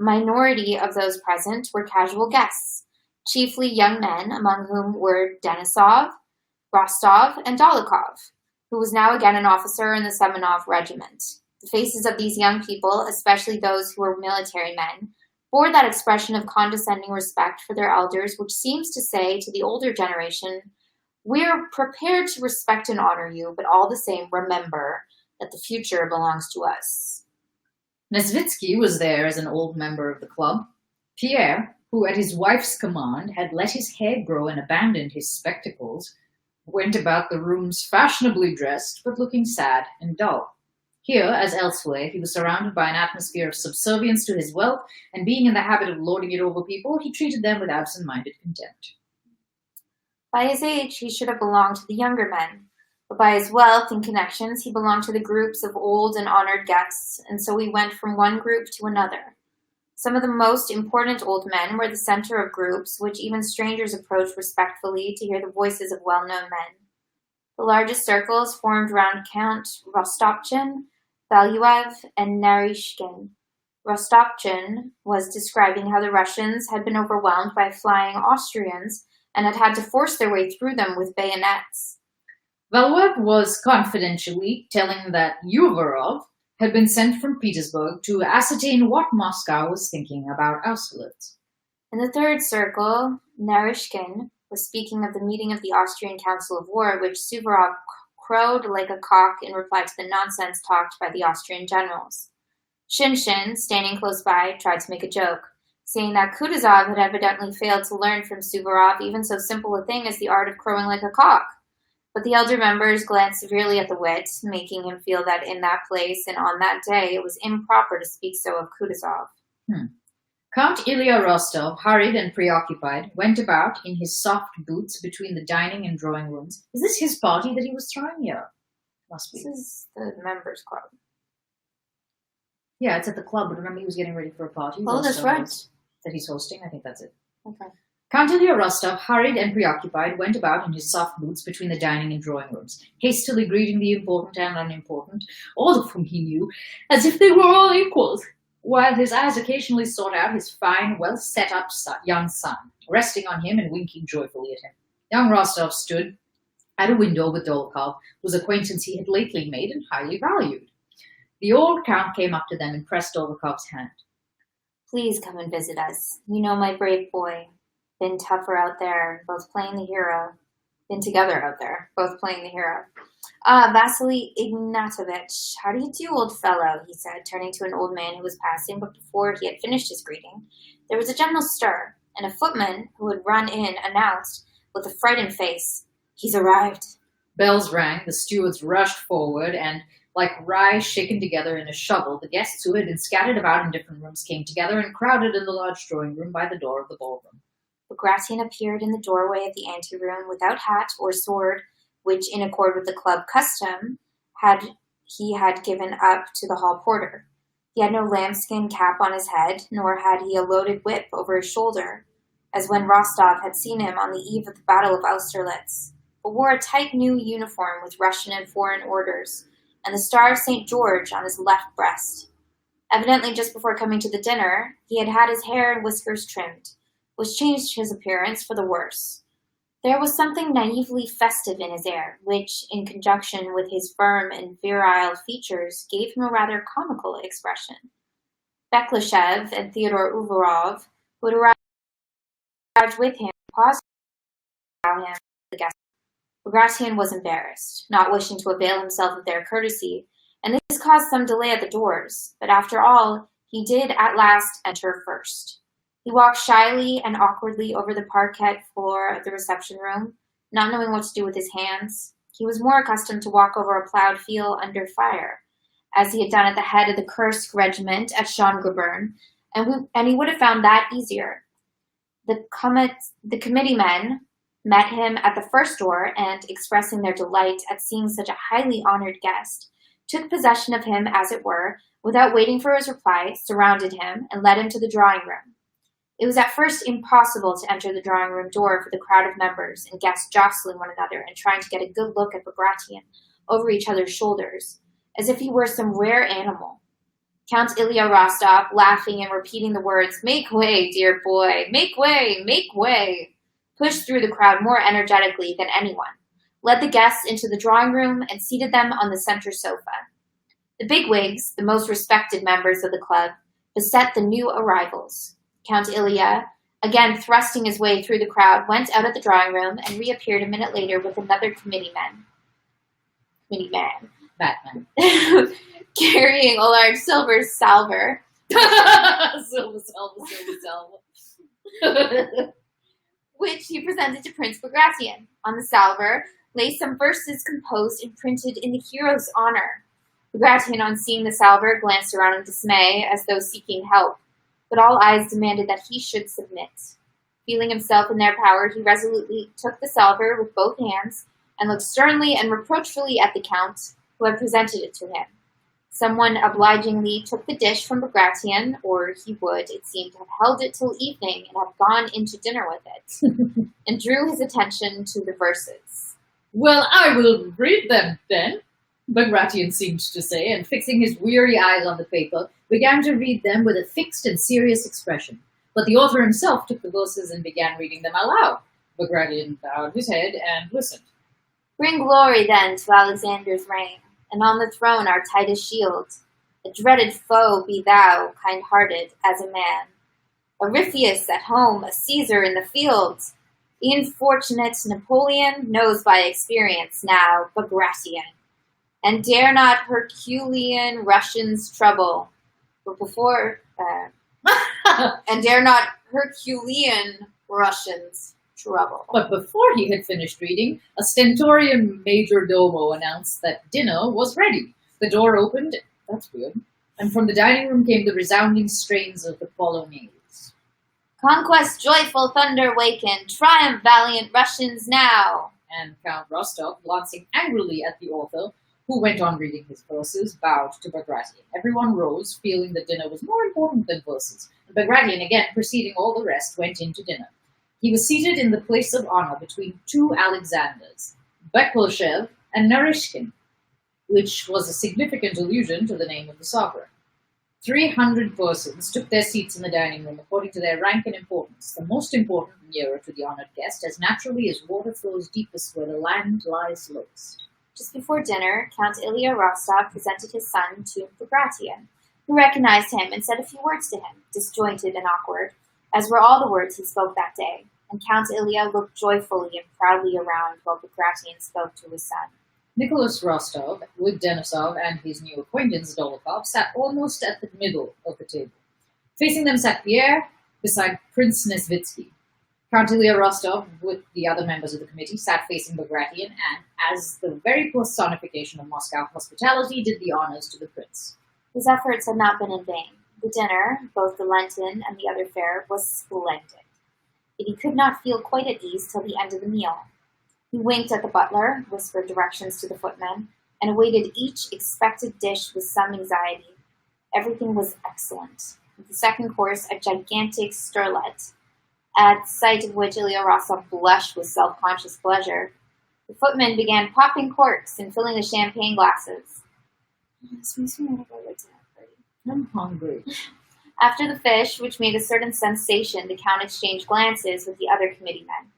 A minority of those present were casual guests, chiefly young men, among whom were Denisov, Rostov, and Dolokhov, who was now again an officer in the Semenov regiment. The faces of these young people, especially those who were military men, bore that expression of condescending respect for their elders which seems to say to the older generation, "We're prepared to respect and honor you, but all the same, remember that the future belongs to us." Nesvitsky was there as an old member of the club. Pierre, who at his wife's command had let his hair grow and abandoned his spectacles, went about the rooms fashionably dressed, but looking sad and dull. Here, as elsewhere, he was surrounded by an atmosphere of subservience to his wealth, and being in the habit of lording it over people, he treated them with absent-minded contempt. By his age, he should have belonged to the younger men, but by his wealth and connections, he belonged to the groups of old and honored guests, and so he went from one group to another. Some of the most important old men were the center of groups, which even strangers approached respectfully to hear the voices of well-known men. The largest circles formed round Count Rostopchin, Valuev, and Narishkin. Rostopchin was describing how the Russians had been overwhelmed by flying Austrians and had had to force their way through them with bayonets. Valuev was confidentially telling that Uvarov had been sent from Petersburg to ascertain what Moscow was thinking about Austerlitz. In the third circle, Narishkin was speaking of the meeting of the Austrian Council of War, which Suvorov crowed like a cock in reply to the nonsense talked by the Austrian generals. Shinshin, standing close by, tried to make a joke, saying that Kutuzov had evidently failed to learn from Suvorov even so simple a thing as the art of crowing like a cock. But the elder members glanced severely at the wit, making him feel that in that place and on that day it was improper to speak so of Kutuzov. Count Ilya Rostov, hurried and preoccupied, went about in his soft boots between the dining and drawing rooms. Is this his party that he was throwing? Yeah, must be. This is the members' club. Yeah, it's at the club, but remember he was getting ready for a party. Oh, that's right. That he's hosting. I think that's it. Okay. Count Ilya Rostov, hurried and preoccupied, went about in his soft boots between the dining and drawing rooms, hastily greeting the important and unimportant, all of whom he knew, as if they were all equals, while his eyes occasionally sought out his fine, well-set-up young son, resting on him and winking joyfully at him. Young Rostov stood at a window with Dolokhov, whose acquaintance he had lately made and highly valued. The old count came up to them and pressed Dolokhov's hand. Please come and visit us. You know my brave boy. Been tougher out there, both playing the hero. Been together out there, both playing the hero. Vasily Ignatovich, how do you do, old fellow? He said, turning to an old man who was passing, but before he had finished his greeting, there was a general stir, and a footman who had run in announced, with a frightened face, he's arrived. Bells rang, the stewards rushed forward, and, like rye shaken together in a shovel, the guests who had been scattered about in different rooms came together and crowded in the large drawing room by the door of the ballroom. Bagration appeared in the doorway of the anteroom without hat or sword, which, in accord with the club custom, he had given up to the hall porter. He had no lambskin cap on his head, nor had he a loaded whip over his shoulder, as when Rostov had seen him on the eve of the Battle of Austerlitz, but wore a tight new uniform with Russian and foreign orders, and the Star of St. George on his left breast. Evidently, just before coming to the dinner, he had had his hair and whiskers trimmed, which changed his appearance for the worse. There was something naively festive in his air, which, in conjunction with his firm and virile features, gave him a rather comical expression. Bekleshev and Theodore Uvarov, who had arrived with him, paused to allow him the guest. Bagration was embarrassed, not wishing to avail himself of their courtesy, and this caused some delay at the doors, but after all, he did at last enter first. He walked shyly and awkwardly over the parquet floor of the reception room, not knowing what to do with his hands. He was more accustomed to walk over a plowed field under fire, as he had done at the head of the Kursk regiment at Schongrabern, and he would have found that easier. The committeemen met him at the first door and, expressing their delight at seeing such a highly honored guest, took possession of him, as it were, without waiting for his reply, surrounded him, and led him to the drawing room. It was at first impossible to enter the drawing room door for the crowd of members and guests jostling one another and trying to get a good look at Bagration over each other's shoulders, as if he were some rare animal. Count Ilya Rostov, laughing and repeating the words, "Make way, dear boy, make way," pushed through the crowd more energetically than anyone, led the guests into the drawing room, and seated them on the center sofa. The bigwigs, the most respected members of the club, beset the new arrivals. Count Ilya, again thrusting his way through the crowd, went out of the drawing room and reappeared a minute later with another committeeman, Batman. carrying a large silver salver. silver. Which he presented to Prince Bagration. On the salver lay some verses composed and printed in the hero's honor. Bagration, on seeing the salver, glanced around in dismay, as though seeking help, but all eyes demanded that he should submit. Feeling himself in their power, he resolutely took the salver with both hands and looked sternly and reproachfully at the count, who had presented it to him. Someone obligingly took the dish from Bagration, or he would, it seemed, have held it till evening and have gone into dinner with it, and drew his attention to the verses. Well, I will read them then, Bagration seemed to say, and fixing his weary eyes on the paper, began to read them with a fixed and serious expression. But the author himself took the verses and began reading them aloud. Bagration bowed his head and listened. Bring glory, then, to Alexander's reign, and on the throne our Titus shield. A dreaded foe be thou, kind-hearted as a man. A Ripheus at home, a Caesar in the field. The unfortunate Napoleon knows by experience now Bagration, and dare not Herculean Russians trouble. But before, and dare not Herculean Russians trouble. But before he had finished reading, a stentorian major domo announced that dinner was ready. The door opened, that's weird, and from the dining room came the resounding strains of the Polonaise. Conquest joyful thunder waken, triumph valiant Russians now. And Count Rostov, glancing angrily at the author, who went on reading his verses, bowed to Bagration. Everyone rose, feeling that dinner was more important than verses, and Bagration, again preceding all the rest, went in to dinner. He was seated in the place of honor between two Alexanders, Bekleshev and Narishkin, which was a significant allusion to the name of the sovereign. 300 persons took their seats in the dining room according to their rank and importance, the most important nearer to the honored guest, as naturally as water flows deepest where the land lies lowest. Just before dinner, Count Ilya Rostov presented his son to Bagration, who recognized him and said a few words to him, disjointed and awkward, as were all the words he spoke that day, and Count Ilya looked joyfully and proudly around while Bagration spoke to his son. Nicholas Rostov, with Denisov and his new acquaintance Dolokhov, sat almost at the middle of the table. Facing them sat Pierre, beside Prince Nesvitsky. Count Ilya Rostov, with the other members of the committee, sat facing Bagration and, as the very personification of Moscow hospitality, did the honors to the prince. His efforts had not been in vain. The dinner, both the Lenten and the other fare, was splendid. Yet he could not feel quite at ease till the end of the meal. He winked at the butler, whispered directions to the footmen, and awaited each expected dish with some anxiety. Everything was excellent. The second course, a gigantic sterlet, at sight of which Ilya Rostov blushed with self-conscious pleasure. The footmen began popping corks and filling the champagne glasses. This makes me want to go to dinner party. I'm hungry. After the fish, which made a certain sensation, the Count exchanged glances with the other committee men.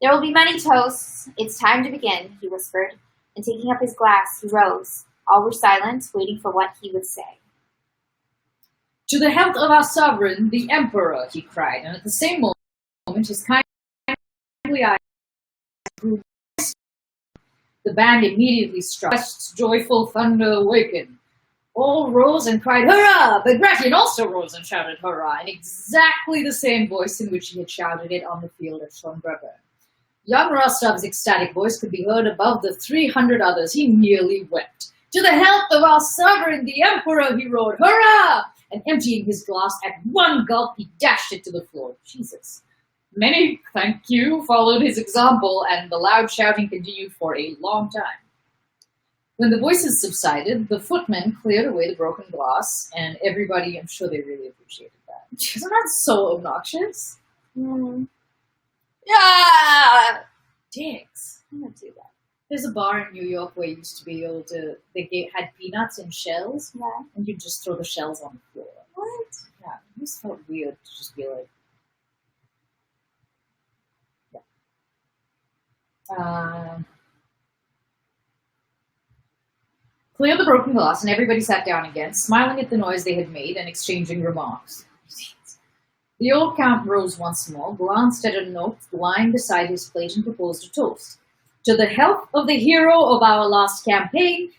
There will be many toasts. It's time to begin, he whispered, and taking up his glass, he rose. All were silent, waiting for what he would say. To the health of our sovereign, the emperor, he cried, and at the same moment his kindly eyes grew. The band immediately struck. Joyful thunder awakened. All rose and cried, hurrah! Bagration also rose and shouted hurrah, in exactly the same voice in which he had shouted it on the field at Schönbrunn. Young Rostov's ecstatic voice could be heard above the 300 others. He nearly wept. To the health of our sovereign, the emperor, he roared, hurrah! And emptying his glass at one gulp, he dashed it to the floor. Jesus. Many thank you followed his example, and the loud shouting continued for a long time. When the voices subsided, the footmen cleared away the broken glass, and everybody, I'm sure they really appreciated that. Isn't that so obnoxious? Yeah! Dicks. I'm going to do that. There's a bar in New York where you used to be able to, had peanuts in shells, Yeah. and you just throw the shells on the floor. What? Yeah, it just felt weird to just be like, clear the broken glass, and everybody sat down again, smiling at the noise they had made and exchanging remarks. The old Count rose once more, glanced at a note lying beside his plate, and proposed a toast. To the health of the hero of our last campaign,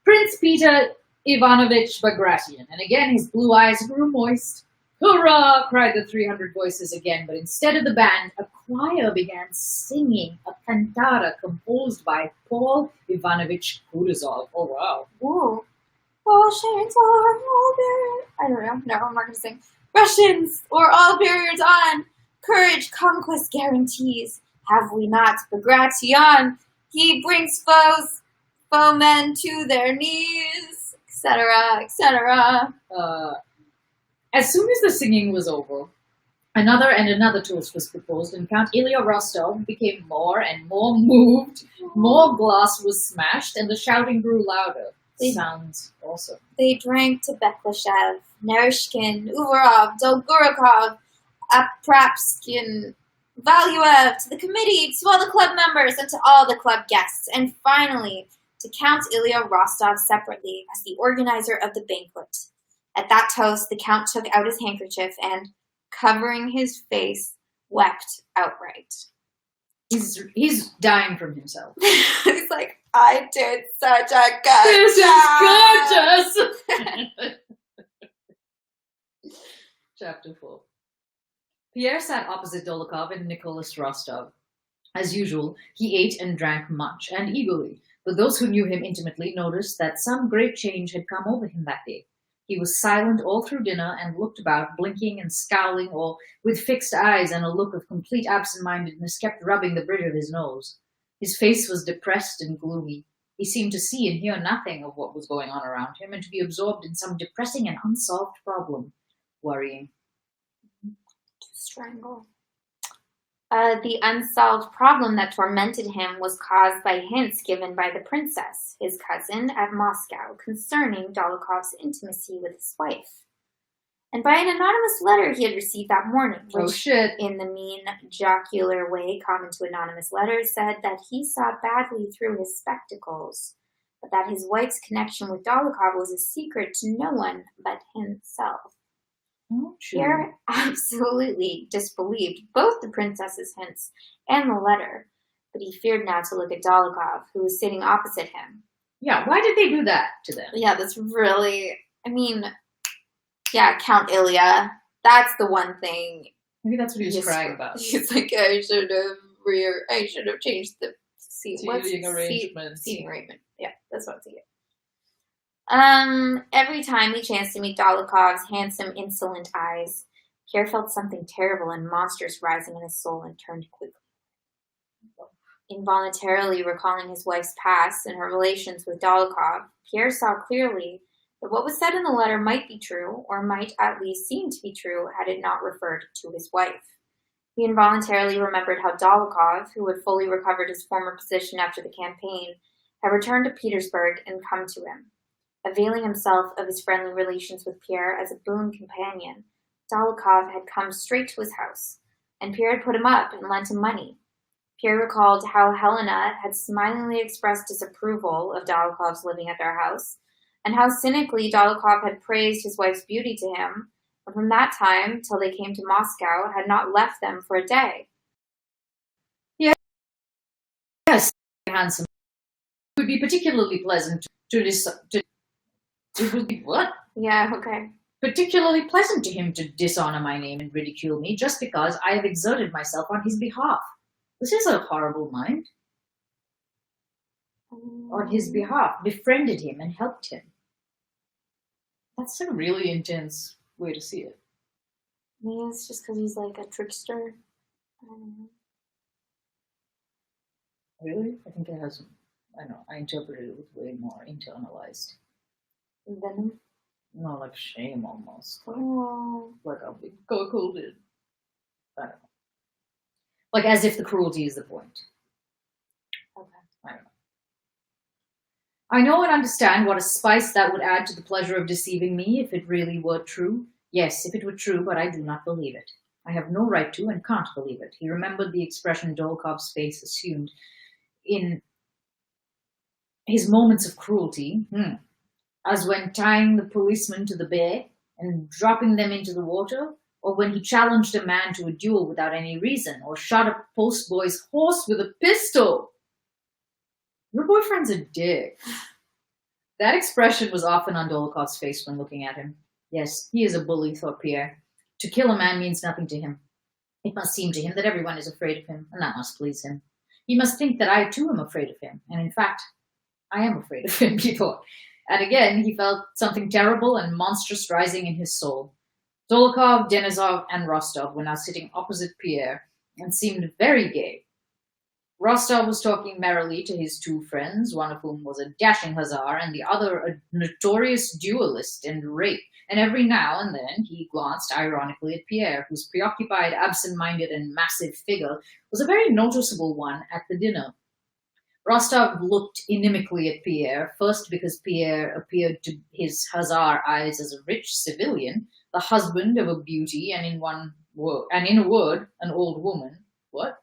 Prince Peter Ivanovich Bagration. And again his blue eyes grew moist. Hurrah! Cried the 300 voices again, but instead of the band, a choir began singing a cantata composed by Paul Ivanovich Kutuzov. Oh, wow. Ooh. I don't know. No, I'm not going to sing. Russians, or all barriers on. Courage, conquest guarantees. Have we not Bagration? He brings foemen to their knees, etc., etc. As soon as the singing was over, another toast was proposed, and Count Ilya Rostov became more and more moved. More glass was smashed, and the shouting grew louder. Sounds awesome. They drank to Bekleshev, Narishkin, Uvarov, Dolgorukov, Aprapskin, Valuev, to the committee, to all the club members, and to all the club guests, and finally to Count Ilya Rostov separately as the organizer of the banquet. At that toast, the Count took out his handkerchief and, covering his face, wept outright. He's dying from himself. He's like, I did such a good This job. is gorgeous! Chapter 4. Pierre sat opposite Dolokhov and Nicholas Rostov. As usual, he ate and drank much and eagerly, but those who knew him intimately noticed that some great change had come over him that day. He was silent all through dinner and looked about, blinking and scowling, or with fixed eyes and a look of complete absent-mindedness kept rubbing the bridge of his nose. His face was depressed and gloomy. He seemed to see and hear nothing of what was going on around him and to be absorbed in some depressing and unsolved problem. Worrying. To strangle. The unsolved problem that tormented him was caused by hints given by the princess, his cousin, at Moscow, concerning Dolokhov's intimacy with his wife, and by an anonymous letter he had received that morning, which, in the mean, jocular way common to anonymous letters, said that he saw badly through his spectacles, but that his wife's connection with Dolokhov was a secret to no one but himself. Pierre absolutely disbelieved both the princess's hints and the letter, but he feared now to look at Dolokhov, who was sitting opposite him. Yeah, why did they do that to them? Yeah, that's really, Count Ilya, that's the one thing. Maybe that's what he was crying about. He's like, I should have changed the seating arrangement. Yeah, that's what it's again. Every time he chanced to meet Dolokhov's handsome, insolent eyes, Pierre felt something terrible and monstrous rising in his soul and turned quickly. Involuntarily recalling his wife's past and her relations with Dolokhov, Pierre saw clearly that what was said in the letter might be true, or might at least seem to be true, had it not referred to his wife. He involuntarily remembered how Dolokhov, who had fully recovered his former position after the campaign, had returned to Petersburg and come to him. Availing himself of his friendly relations with Pierre as a boon companion, Dolokhov had come straight to his house, and Pierre had put him up and lent him money. Pierre recalled how Helena had smilingly expressed disapproval of Dolokhov's living at their house, and how cynically Dolokhov had praised his wife's beauty to him, and from that time till they came to Moscow had not left them for a day. Yes, handsome. It would be particularly pleasant it would be what? Yeah, okay. Particularly pleasant to him to dishonor my name and ridicule me just because I have exerted myself on his behalf. This is a horrible mind. On his behalf, befriended him and helped him. That's a really intense way to see it. Maybe it's just because he's like a trickster. I don't know. Really? I think it has, I interpreted it with way more internalized. Venom? No, like shame almost. Like a big cuckolded. I don't know. Like as if the cruelty is the point. Okay. I don't know. I know and understand what a spice that would add to the pleasure of deceiving me if it really were true. Yes, if it were true, but I do not believe it. I have no right to and can't believe it. He remembered the expression Dolokhov's face assumed in his moments of cruelty, as when tying the policeman to the bear and dropping them into the water, or when he challenged a man to a duel without any reason, or shot a postboy's horse with a pistol. Your boyfriend's a dick. That expression was often on Dolokhov's face when looking at him. Yes, he is a bully, thought Pierre. To kill a man means nothing to him. It must seem to him that everyone is afraid of him, and that must please him. He must think that I too am afraid of him, and in fact, I am afraid of him, he thought. And again, he felt something terrible and monstrous rising in his soul. Dolokhov, Denisov, and Rostov were now sitting opposite Pierre and seemed very gay. Rostov was talking merrily to his two friends, one of whom was a dashing hussar and the other a notorious duelist and rake, and every now and then he glanced ironically at Pierre, whose preoccupied, absent-minded, and massive figure was a very noticeable one at the dinner. Rostov looked inimically at Pierre, first because Pierre appeared to his hussar eyes as a rich civilian, the husband of a beauty, and in a word, an old woman. What?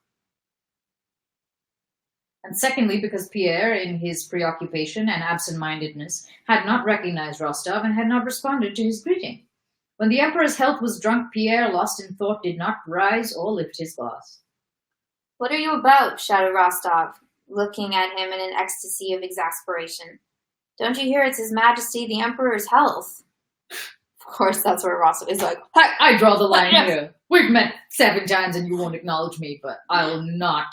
And secondly, because Pierre, in his preoccupation and absent-mindedness, had not recognized Rostov and had not responded to his greeting. When the Emperor's health was drunk, Pierre, lost in thought, did not rise or lift his glass. What are you about? Shouted Rostov, looking at him in an ecstasy of exasperation. Don't you hear it's His Majesty the Emperor's health? Of course, that's where Rostov is like, I draw the line here. We've met 7 times and you won't acknowledge me, but I'll not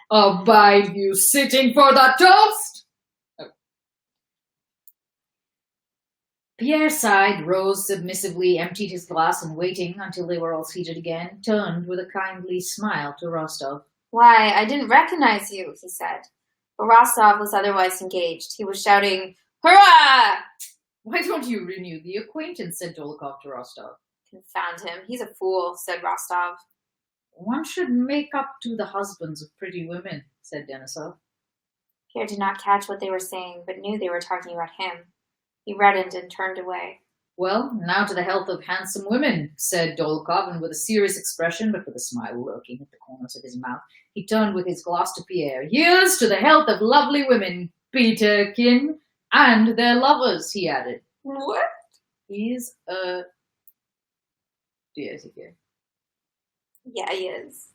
abide you sitting for the toast. Oh. Pierre sighed, rose submissively, emptied his glass, and waiting until they were all seated again, turned with a kindly smile to Rostov. Why, I didn't recognize you, he said. But Rostov was otherwise engaged. He was shouting, Hurrah! Why don't you renew the acquaintance, said Dolokhov to Rostov. Confound him. He's a fool, said Rostov. One should make up to the husbands of pretty women, said Denisov. Pierre did not catch what they were saying, but knew they were talking about him. He reddened and turned away. Well, now to the health of handsome women, said Dolokhov, and with a serious expression, but with a smile lurking at the corners of his mouth, he turned with his glass to Pierre. Here's to the health of lovely women, Peterkin, and their lovers, he added. What? He's a... Is he here? Yeah, he is.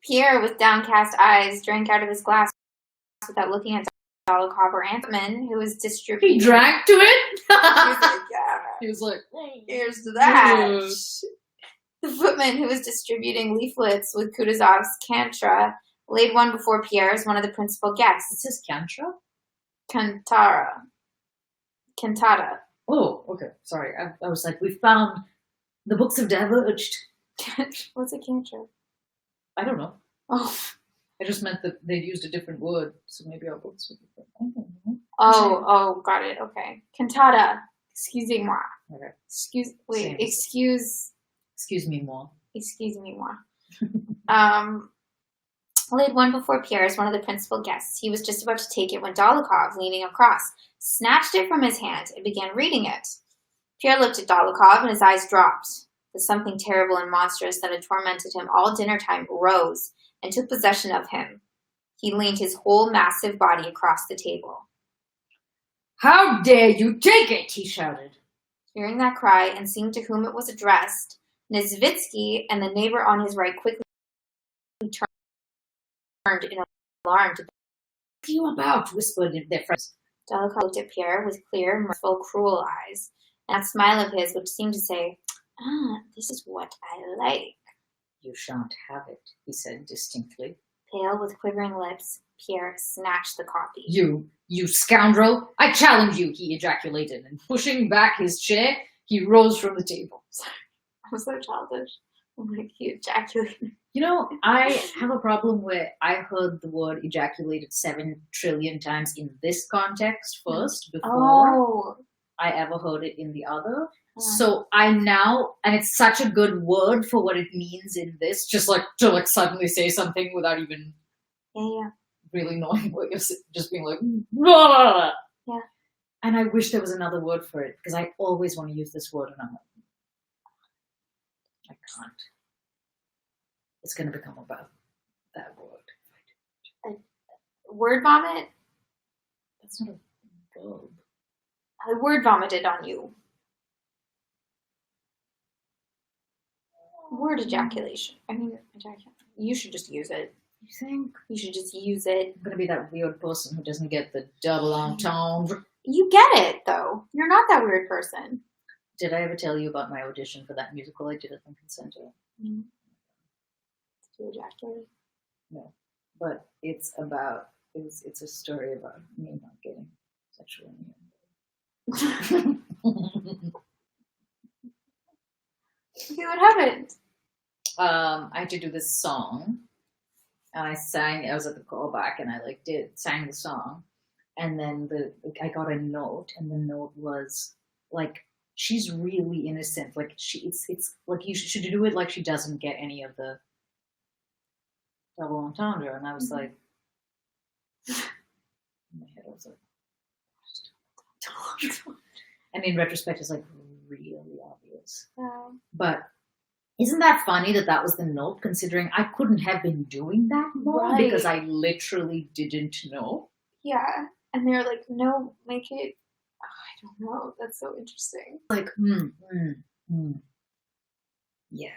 Pierre, with downcast eyes, drank out of his glass without looking at Dolokhov or Antman, who was distributing... He drank to it? He was like, yeah. He was like, Here's to that. The footman, who was distributing leaflets with Kutuzov's Kantra, laid one before Pierre as one of the principal guests. Is this Kantra? Cantata. Oh, okay. Sorry. I was like, we found the books have diverged. What's a Kantra? I don't know. Oh. I just meant that they'd used a different word, so maybe our books would be different. I don't know. Oh, got it. Okay. Cantata. Excusez-moi. Okay. Excuse me more. Laid one before Pierre as one of the principal guests. He was just about to take it when Dolokhov, leaning across, snatched it from his hand and began reading it. Pierre looked at Dolokhov and his eyes dropped. The something terrible and monstrous that had tormented him all dinner time rose and took possession of him. He leaned his whole massive body across the table. How dare you take it, he shouted. Hearing that cry and seeing to whom it was addressed, Nesvitsky and the neighbor on his right quickly turned in alarm to... What are you about? Whispered their friends. Dolokhov looked at Pierre with clear, mirthful, cruel eyes, and that smile of his which seemed to say, this is what I like. You shan't have it, he said distinctly. Pale with quivering lips, Pierre snatched the copy. You scoundrel! I challenge you, he ejaculated, and pushing back his chair, he rose from the table. Sorry, I'm so childish. I'm like, he ejaculated. You know, I have a problem where I heard the word ejaculated 7 trillion times in this context first, before I ever heard it in the other. So I now, and it's such a good word for what it means in this, just like to like suddenly say something without even really knowing what you're saying, just being like, blah! Yeah. And I wish there was another word for it, because I always want to use this word and I'm like, I can't. It's going to become about that word. Word vomit? That's not a verb. I word vomited on you. Word ejaculation. I mean, ejaculation. You should just use it. You think? You should just use it. I'm going to be that weird person who doesn't get the double entendre. You get it, though. You're not that weird person. Did I ever tell you about my audition for that musical I did at Lincoln Center? Mm-hmm. Did you ejaculate? No. But it's about, it's a story about me not getting sexual immunity. Okay, what happened? I had to do this song, and I was at the callback, and I sang the song, and then I got a note, and the note was like, she's really innocent, like it's like you should do it like she doesn't get any of the double entendre, and I was like, in my head I was like, and in retrospect it's like really obvious. But isn't that funny that was the note, considering I couldn't have been doing that more because I literally didn't know? Yeah, and they're like, no, make it. I don't know. That's so interesting. Like, yeah.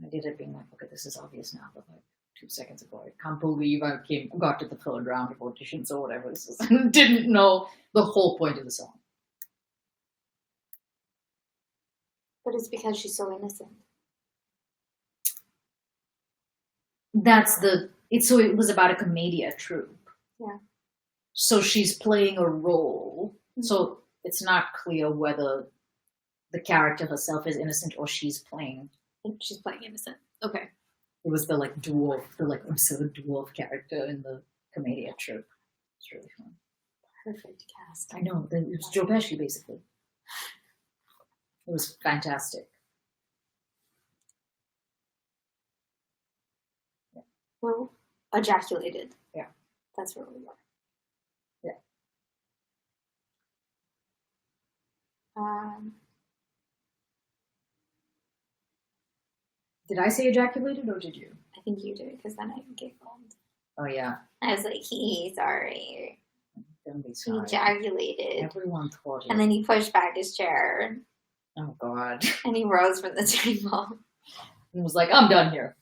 I did it being like, okay, this is obvious now, but like 2 seconds ago, I can't believe I got to the third round of auditions or whatever this is, and didn't know the whole point of the song. But it's because she's so innocent. It was about a commedia troupe. Yeah. So she's playing a role. Mm-hmm. So it's not clear whether the character herself is innocent or she's playing. She's playing innocent. Okay. It was the like dwarf, the like absurd dwarf character in the commedia troupe. It's really fun. Perfect cast. I know. It was Joe Pesci, basically. It was fantastic. Yeah. Well, ejaculated. Yeah. That's where we were. Yeah. Did I say ejaculated or did you? I think you did, because then I giggled. Oh, yeah. I was like, sorry. Don't be sorry. He ejaculated. Everyone thought it. And then he pushed back his chair. Oh, God. And he rose from the table. And was like, I'm done here.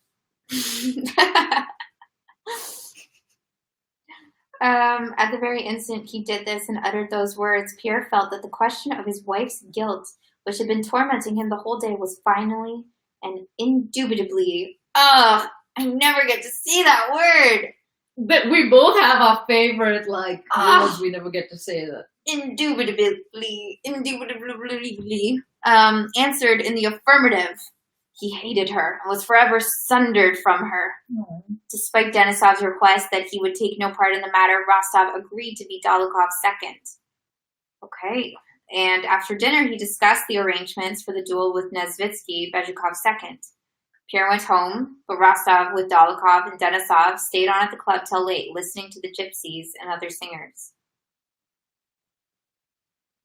At the very instant he did this and uttered those words, Pierre felt that the question of his wife's guilt, which had been tormenting him the whole day, was finally and indubitably, I never get to see that word. But we both have our favorite, like, words we never get to say that. Indubitably, answered in the affirmative. He hated her and was forever sundered from her. Despite Denisov's request that he would take no part in the matter, Rostov agreed to be Dolokhov second. Okay. And after dinner, he discussed the arrangements for the duel with Nesvitsky, Bezhukov second. Pierre went home, but Rostov, with Dolokhov and Denisov, stayed on at the club till late, listening to the gypsies and other singers.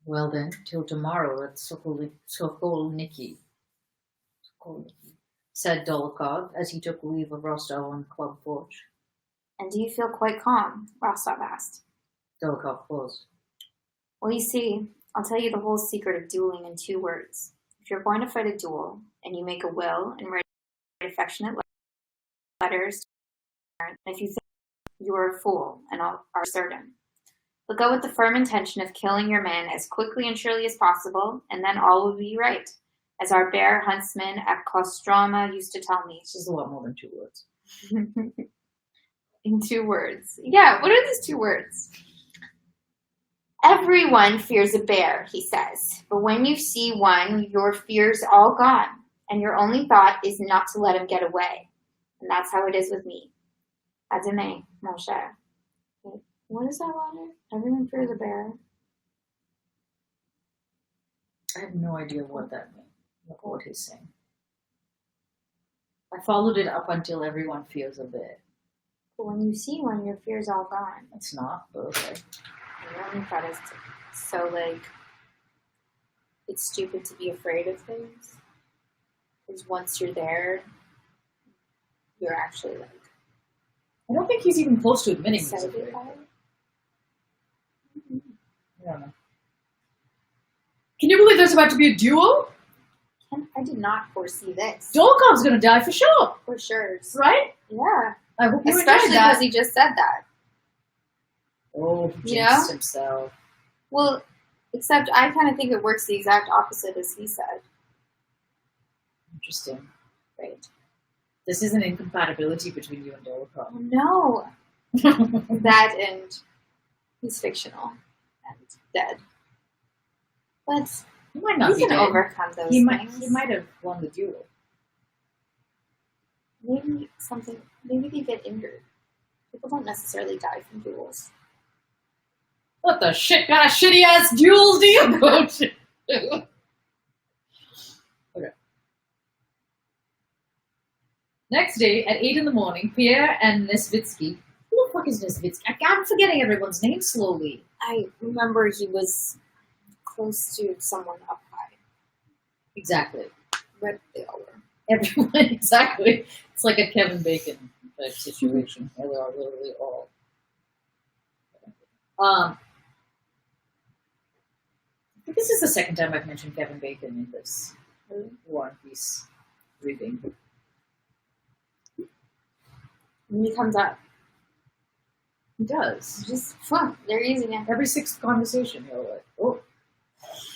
Well then, till tomorrow at Sokolniki, said Dolokhov as he took leave of Rostov on the club porch. And do you feel quite calm? Rostov asked. Dolokhov paused. Well, you see, I'll tell you the whole secret of dueling in 2 words. If you're going to fight a duel, and you make a will and write affectionate letters, and if you think you are a fool and are certain, but go with the firm intention of killing your man as quickly and surely as possible, and then all will be right. As our bear huntsman at Kostroma used to tell me. This is a lot more than 2 words. In 2 words. Yeah, what are these 2 words? Everyone fears a bear, he says. But when you see one, your fear's all gone. And your only thought is not to let him get away. And that's how it is with me. À demain, mon cher. Wait, what is that letter? Everyone fears a bear. I have no idea what that means. What he's saying. I followed it up until everyone fears a bit. But when you see one, your fear's all gone. It's not, but okay. Your only thought is so, like, it's stupid to be afraid of things. Because once you're there, you're actually, like... I don't think he's even close to admitting he's afraid. I don't know. Can you believe there's about to be a duel? I did not foresee this. Dolokhov's gonna die for sure. For sure. Right? Yeah. I hope you especially enjoyed that. Because he just said that. Oh, he You jinxed know? himself. Well, except I kind of think it works the exact opposite as he said. Interesting. Right. This is an incompatibility between you and Dolokhov. Oh, no. That and he's fictional and dead. But He might not he be can dead. overcome those He things. might have won the duel. Maybe they get injured. People don't necessarily die from duels. What the shit kind of shitty ass duels do you go to? Okay. Next day at 8 a.m, Pierre and Nesvitsky. Who the fuck is Nesvitsky? I'm forgetting everyone's name slowly. I remember he was close to someone up high. Exactly. But they all were. Everyone, exactly. It's like a Kevin Bacon type situation. Where they are literally all. I think this is the second time I've mentioned Kevin Bacon in this War and Peace reading. And he comes up. He does. Just fun. They're using it. Every sixth conversation, you're like, oh,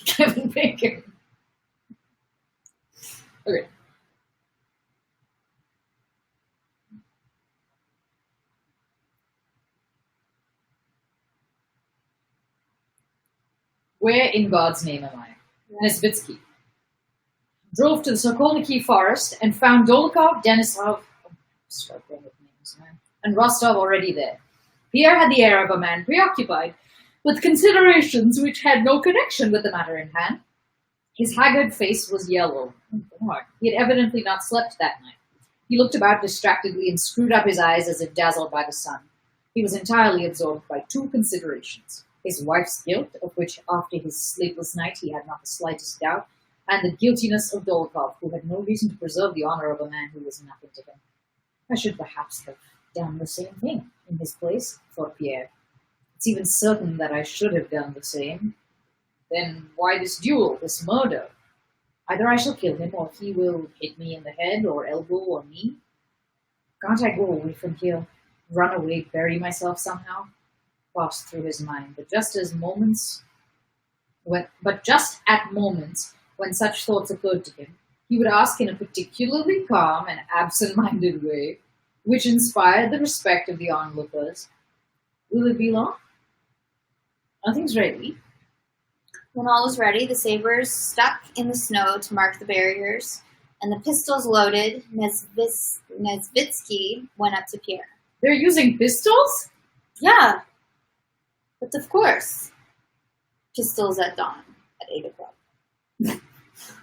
Kevin Bacon. Okay. Where in God's name am I? Nesvitsky. Drove to the Sokolniki forest and found Dolokhov, Denisov, struggling with names, man, and Rostov already there. Pierre had the air of a man preoccupied with considerations which had no connection with the matter in hand. His haggard face was yellow. He had evidently not slept that night. He looked about distractedly and screwed up his eyes as if dazzled by the sun. He was entirely absorbed by two considerations: his wife's guilt, of which after his sleepless night he had not the slightest doubt, and the guiltiness of Dolokhov, who had no reason to preserve the honor of a man who was nothing to him. I should perhaps have done the same thing in his place, thought Pierre. It's even certain that I should have done the same. Then why this duel, this murder? Either I shall kill him, or he will hit me in the head, or elbow, or knee. Can't I go away from here? Run away, bury myself somehow? Passed through his mind, but just at moments when such thoughts occurred to him, he would ask in a particularly calm and absent-minded way, which inspired the respect of the onlookers, "Will it be long?" Nothing's ready. When all was ready, the sabers stuck in the snow to mark the barriers, and the pistols loaded, Nesvitsky went up to Pierre. They're using pistols? Yeah, but of course, pistols at dawn at 8 o'clock.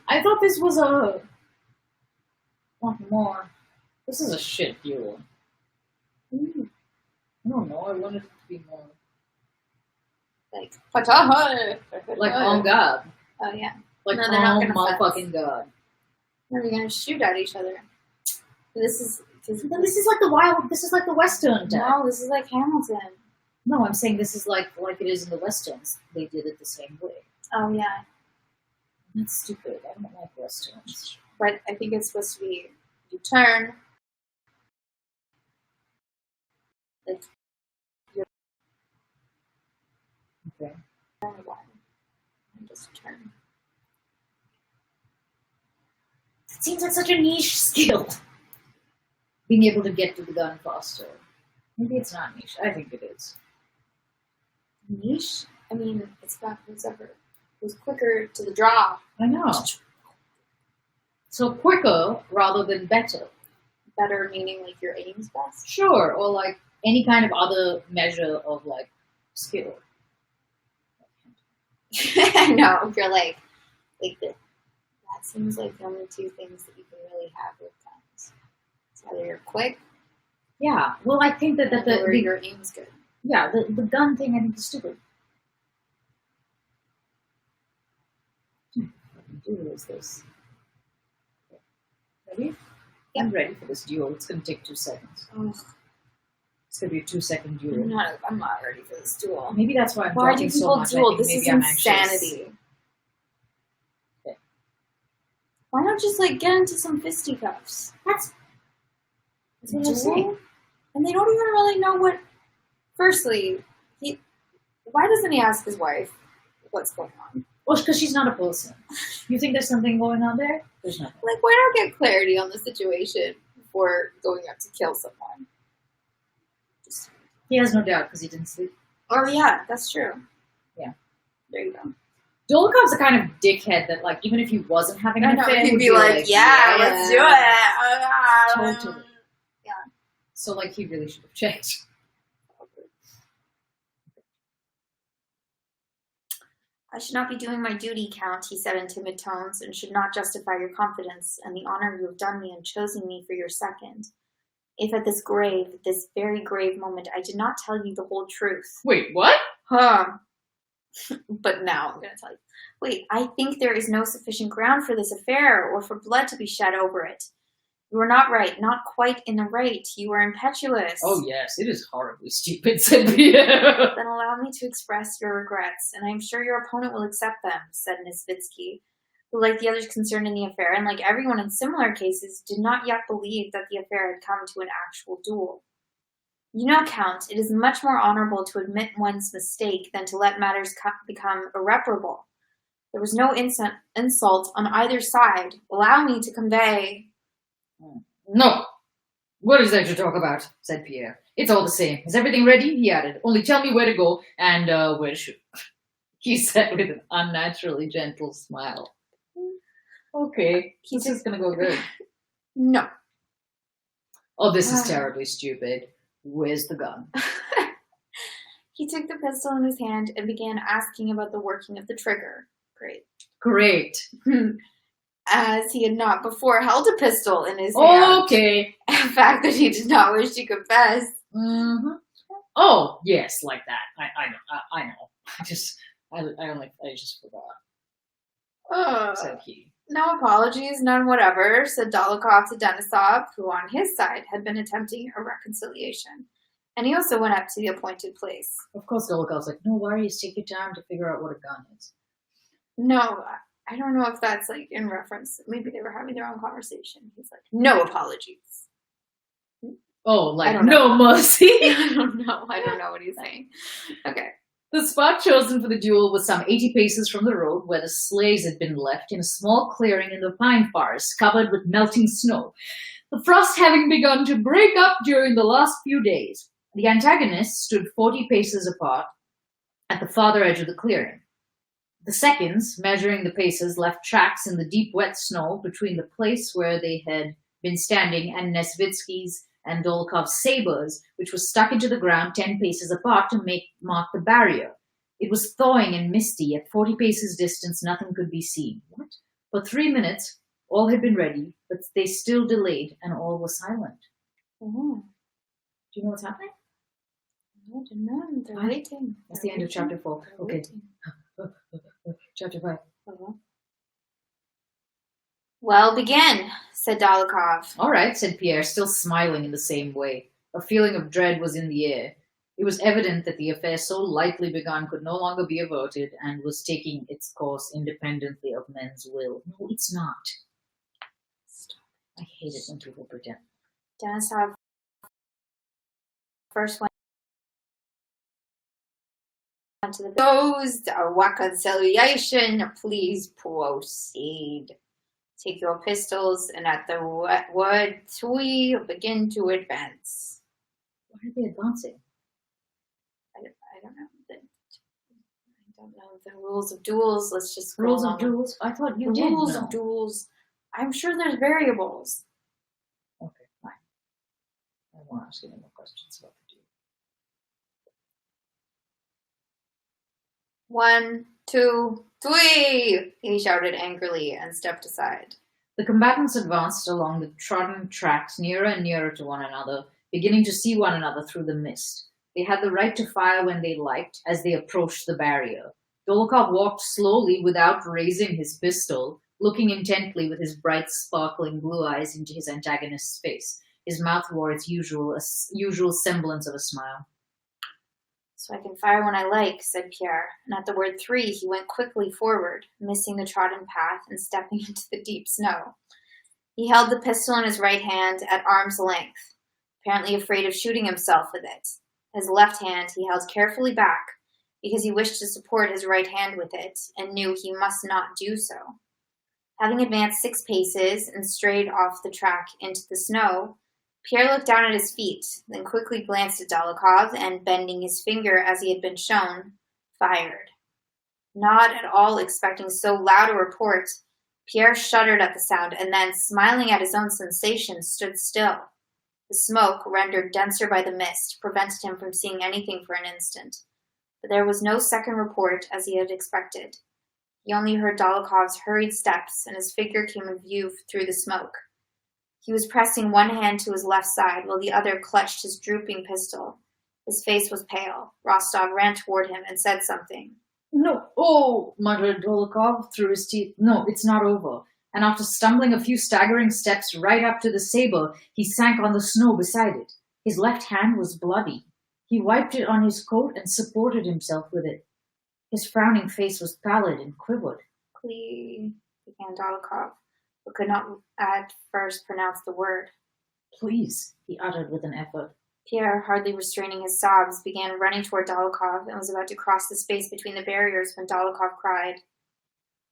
I thought this was a... Not more. This is a shit duel. I don't know, I wanted it to be more... Like, Pataha! Like, on God. Oh, yeah. Like, No, they're not oh gonna my fence. fucking God. They're going to shoot at each other. This is like the Western type. No, this is like Hamilton. No, I'm saying this is like it is in the Westerns. They did it the same way. Oh, yeah. That's stupid. I don't like Westerns. But I think it's supposed to be, you turn. Like, Okay. turn one. And just turn. It seems like such a niche skill. Being able to get to the gun faster. Maybe it's not niche. I think it is. Niche? I mean, it's about who's quicker to the draw. I know. So quicker rather than better. Better meaning like your aim's best? Sure. Or like any kind of other measure of like skill. No, you're like that seems like the only two things that you can really have with guns. It's either you're quick, Yeah. Well, I think that or your aim's good. yeah, the gun thing I think is stupid. What duel is this? Ready? Yep. I'm ready for this duel. It's going to take 2 seconds. Ugh, It's going to be a 2-second duel. I'm not ready for this duel. Maybe that's why I'm Why do talking people so much. duel? I think This maybe is I'm anxious. insanity. Okay. Why not just like get into some fisticuffs? That's what I'm Duel? saying. And they don't even really know what. Firstly, why doesn't he ask his wife what's going on? Well, because she's not a person. You think there's something going on there? There's nothing. Like, why not get clarity on the situation before going up to kill someone? He has no doubt because he didn't sleep. Oh yeah, that's true. Yeah. There you go. Dolokhov's the kind of dickhead that, like, even if he wasn't having an affair, he'd would be like, yeah, let's do it. Totally. Yeah. So, like, he really should have checked. I should not be doing my duty, Count, he said in timid tones, and should not justify your confidence and the honor you have done me in choosing me for your second. If at this very grave moment, I did not tell you the whole truth. Wait, what? Huh. But now I'm going to tell you. Wait, I think there is no sufficient ground for this affair or for blood to be shed over it. You are not right, not quite in the right. You are impetuous. Oh, yes, it is horribly stupid, said Pierre. Then allow me to express your regrets, and I am sure your opponent will accept them, said Nesvitsky, who, like the others concerned in the affair, and like everyone in similar cases, did not yet believe that the affair had come to an actual duel. You know, Count, it is much more honorable to admit one's mistake than to let matters become irreparable. There was no insult on either side. Allow me to convey. No. What is there to talk about? Said Pierre. It's all the same. Is everything ready? He added. Only tell me where to go and where to shoot. He said with an unnaturally gentle smile. Okay, this is gonna go good. No. Oh, this is terribly stupid. Where's the gun? He took the pistol in his hand and began asking about the working of the trigger. Great. As he had not before held a pistol in his hand. Okay. A fact that he did not wish to confess. Mm-hmm. Oh, yes, like that. I know. I just forgot. Said he. No apologies, none whatever, said Dolokhov to Denisov, who on his side had been attempting a reconciliation. And he also went up to the appointed place. Of course, Dolokhov's like, no worries, take your time to figure out what a gun is. No, I don't know if that's like in reference. Maybe they were having their own conversation. He's like, no apologies. Oh, like, no mercy. I don't know what he's saying. Okay. The spot chosen for the duel was some 80 paces from the road where the sleighs had been left in a small clearing in the pine forest covered with melting snow, the frost having begun to break up during the last few days. The antagonists stood 40 paces apart at the farther edge of the clearing. The seconds, measuring the paces, left tracks in the deep wet snow between the place where they had been standing and Nesvitsky's and Dolokhov's sabers, which was stuck into the ground 10 paces apart to mark the barrier. It was thawing and misty. At 40 paces distance, nothing could be seen. What? For 3 minutes, all had been ready, but they still delayed, and all was silent. Oh. Do you know what's happening? I don't know. They're waiting. That's the end of chapter 4. Okay. Chapter 5. Well, begin, said Dolokhov. All right, said Pierre, still smiling in the same way. A feeling of dread was in the air. It was evident that the affair so lightly begun could no longer be averted and was taking its course independently of men's will. No, it's not. Stop. I hate it when people pretend. Denisov first went to the goes a reconciliation. Please proceed. Take your pistols, and at the word three, begin to advance. Why are they advancing? I don't know. I don't know the rules of duels. Let's just go rules along. of duels. I thought you The did. rules know. of duels. I'm sure there's variables. Okay, fine. I won't ask any more questions about the duel. 1, 2, 3! He shouted angrily and stepped aside. The combatants advanced along the trodden tracks nearer and nearer to one another, beginning to see one another through the mist. They had the right to fire when they liked as they approached the barrier. Dolokhov walked slowly without raising his pistol, looking intently with his bright, sparkling blue eyes into his antagonist's face. His mouth wore its usual semblance of a smile. So I can fire when I like, said Pierre, and at the word three he went quickly forward, missing the trodden path and stepping into the deep snow. He held the pistol in his right hand at arm's length, apparently afraid of shooting himself with it. His left hand he held carefully back, because he wished to support his right hand with it, and knew he must not do so. Having advanced 6 paces and strayed off the track into the snow, Pierre looked down at his feet, then quickly glanced at Dolokhov, and, bending his finger as he had been shown, fired. Not at all expecting so loud a report, Pierre shuddered at the sound, and then, smiling at his own sensation, stood still. The smoke, rendered denser by the mist, prevented him from seeing anything for an instant. But there was no second report, as he had expected. He only heard Dolokhov's hurried steps, and his figure came in view through the smoke. He was pressing one hand to his left side, while the other clutched his drooping pistol. His face was pale. Rostov ran toward him and said something. No, oh, muttered Dolokhov through his teeth. No, it's not over. And after stumbling a few staggering steps right up to the saber, he sank on the snow beside it. His left hand was bloody. He wiped it on his coat and supported himself with it. His frowning face was pallid and quivered. Please, began Dolokhov, but could not at first pronounce the word. Please, he uttered with an effort. Pierre, hardly restraining his sobs, began running toward Dolokhov and was about to cross the space between the barriers when Dolokhov cried,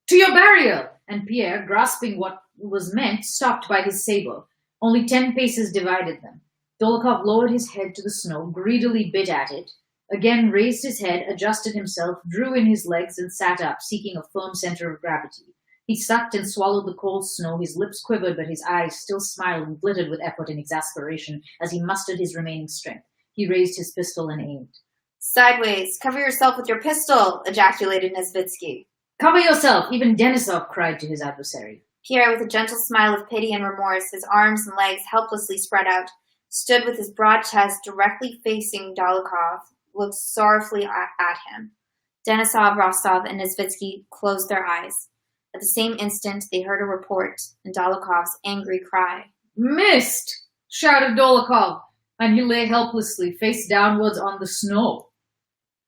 To your barrier! And Pierre, grasping what was meant, stopped by his saber. Only 10 paces divided them. Dolokhov lowered his head to the snow, greedily bit at it, again raised his head, adjusted himself, drew in his legs, and sat up, seeking a firm center of gravity. He sucked and swallowed the cold snow, his lips quivered, but his eyes still smiled and glittered with effort and exasperation as he mustered his remaining strength. He raised his pistol and aimed. Sideways! Cover yourself with your pistol! Ejaculated Nesvitsky. Cover yourself! Even Denisov cried to his adversary. Pierre, with a gentle smile of pity and remorse, his arms and legs helplessly spread out, stood with his broad chest directly facing Dolokhov, looked sorrowfully at him. Denisov, Rostov, and Nesvitsky closed their eyes. At the same instant, they heard a report, and Dolokhov's angry cry. Missed! Shouted Dolokhov, and he lay helplessly, face downwards on the snow.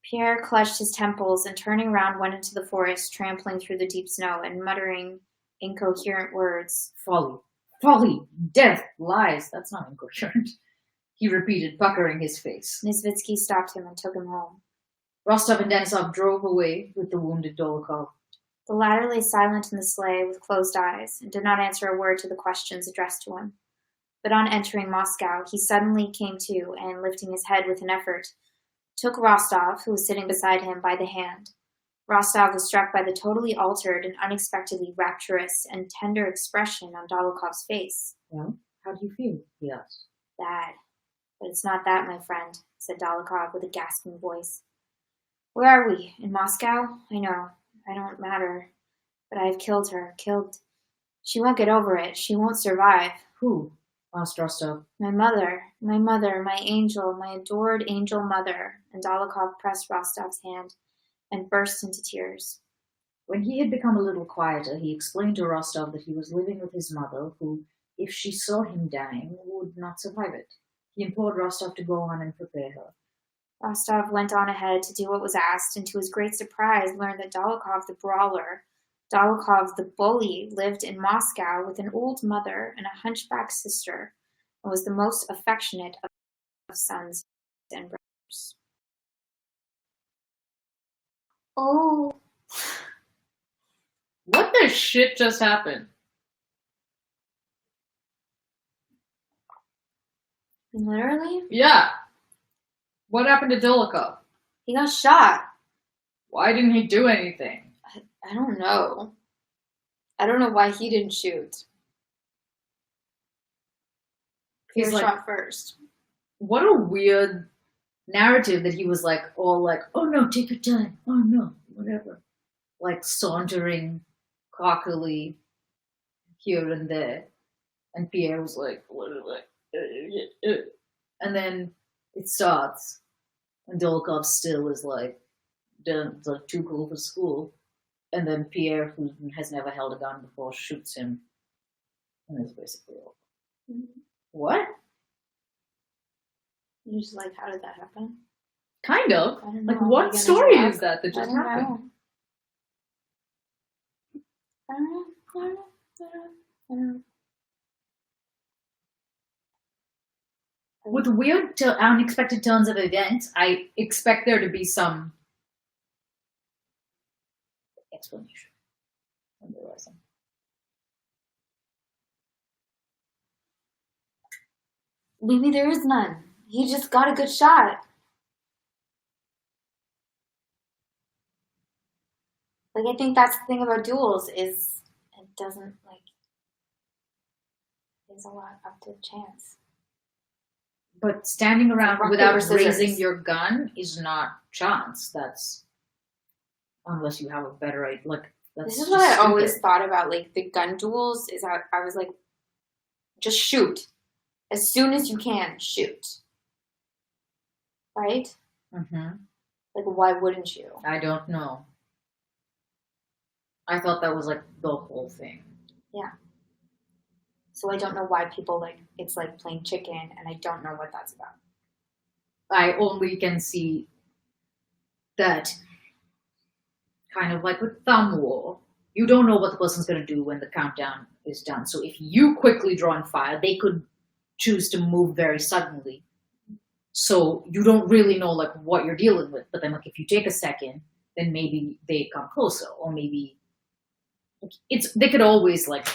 Pierre clutched his temples and, turning round, went into the forest, trampling through the deep snow and muttering incoherent words. Folly, folly, death, lies. That's not incoherent. He repeated, puckering his face. Nesvitsky stopped him and took him home. Rostov and Denisov drove away with the wounded Dolokhov. The latter lay silent in the sleigh with closed eyes and did not answer a word to the questions addressed to him. But on entering Moscow, he suddenly came to and, lifting his head with an effort, took Rostov, who was sitting beside him, by the hand. Rostov was struck by the totally altered and unexpectedly rapturous and tender expression on Dolokhov's face. Well, how do you feel? He asked. Bad. But it's not that, my friend, said Dolokhov with a gasping voice. Where are we? In Moscow? I know. I don't matter. But I have killed her. Killed. She won't get over it. She won't survive. Who? Asked Rostov. My mother, my angel, my adored angel mother. And Dolokhov pressed Rostov's hand and burst into tears. When he had become a little quieter, he explained to Rostov that he was living with his mother, who, if she saw him dying, would not survive it. He implored Rostov to go on and prepare her. Rostov went on ahead to do what was asked, and to his great surprise learned that Dolokhov the brawler, Dolokhov the bully, lived in Moscow with an old mother and a hunchback sister, and was the most affectionate of sons and brothers. Oh. What the shit just happened? Literally? Yeah. What happened to Dolokhov? He got shot. Why didn't he do anything? I don't know. I don't know why he didn't shoot. He was He's like, shot first. what a weird narrative that he was like, all like, oh no, take your time. Oh no, whatever. Like sauntering cockily here and there. And Pierre was like, what is it? And then it starts. And Dolokhov still is like, too cool for school. And then Pierre, who has never held a gun before, shoots him. And it's basically over. Mm-hmm. What? You're just like, how did that happen? Kind of. I don't know. Like, Are what you gonna story talk? is that I just don't happened? know. I don't know. With weird, unexpected turns of events, I expect there to be some explanation. Maybe there is none. He just got a good shot. Like, I think that's the thing about duels is it doesn't, like, there's a lot up to chance. But standing around rock, without paper, scissors. raising your gun is not chance. That's unless you have a better idea. Like, that's This is just what I stupid. always thought about, like, the gun duels is I was like, just shoot. As soon as you can, shoot. Right? Mm-hmm. Like, why wouldn't you? I don't know. I thought that was like the whole thing. Yeah. So I don't know why people, like, it's like playing chicken, and I don't know what that's about. I only can see that kind of like with thumb war. You don't know what the person's going to do when the countdown is done. So if you quickly draw and fire, they could choose to move very suddenly So you don't really know like what you're dealing with. But then like if you take a second, then maybe they come closer, or maybe they could always like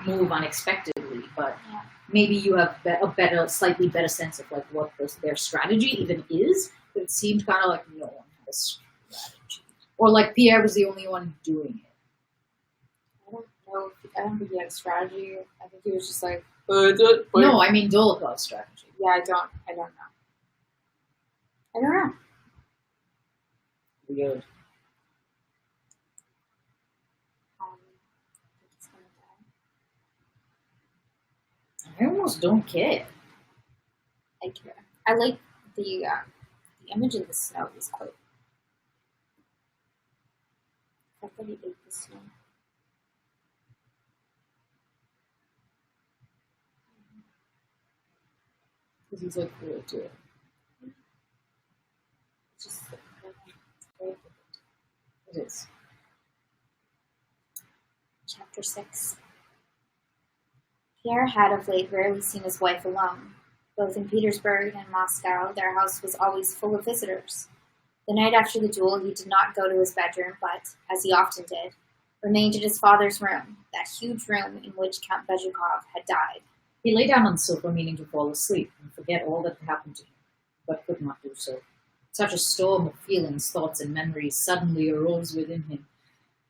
move unexpectedly, but Yeah. maybe you have a slightly better sense of like what their strategy even is. But it seemed kind of like no one had a strategy, or like Pierre was the only one doing it. I don't know. I don't think he had a strategy. I think he was just like, No, I mean Dolokov's strategy. yeah, I don't know. I don't know. Weird. He's gonna die. I almost don't care. I like the image of the snow is quite. I thought he ate the snow. Because he's like cool too. It's just It is. Chapter 6. Pierre had of late rarely seen his wife alone. Both in Petersburg and Moscow, their house was always full of visitors. The night after the duel, he did not go to his bedroom, but, as he often did, remained in his father's room, that huge room in which Count Bezhukov had died. He lay down on the sofa, meaning to fall asleep and forget all that had happened to him, but could not do so. Such a storm of feelings, thoughts, and memories suddenly arose within him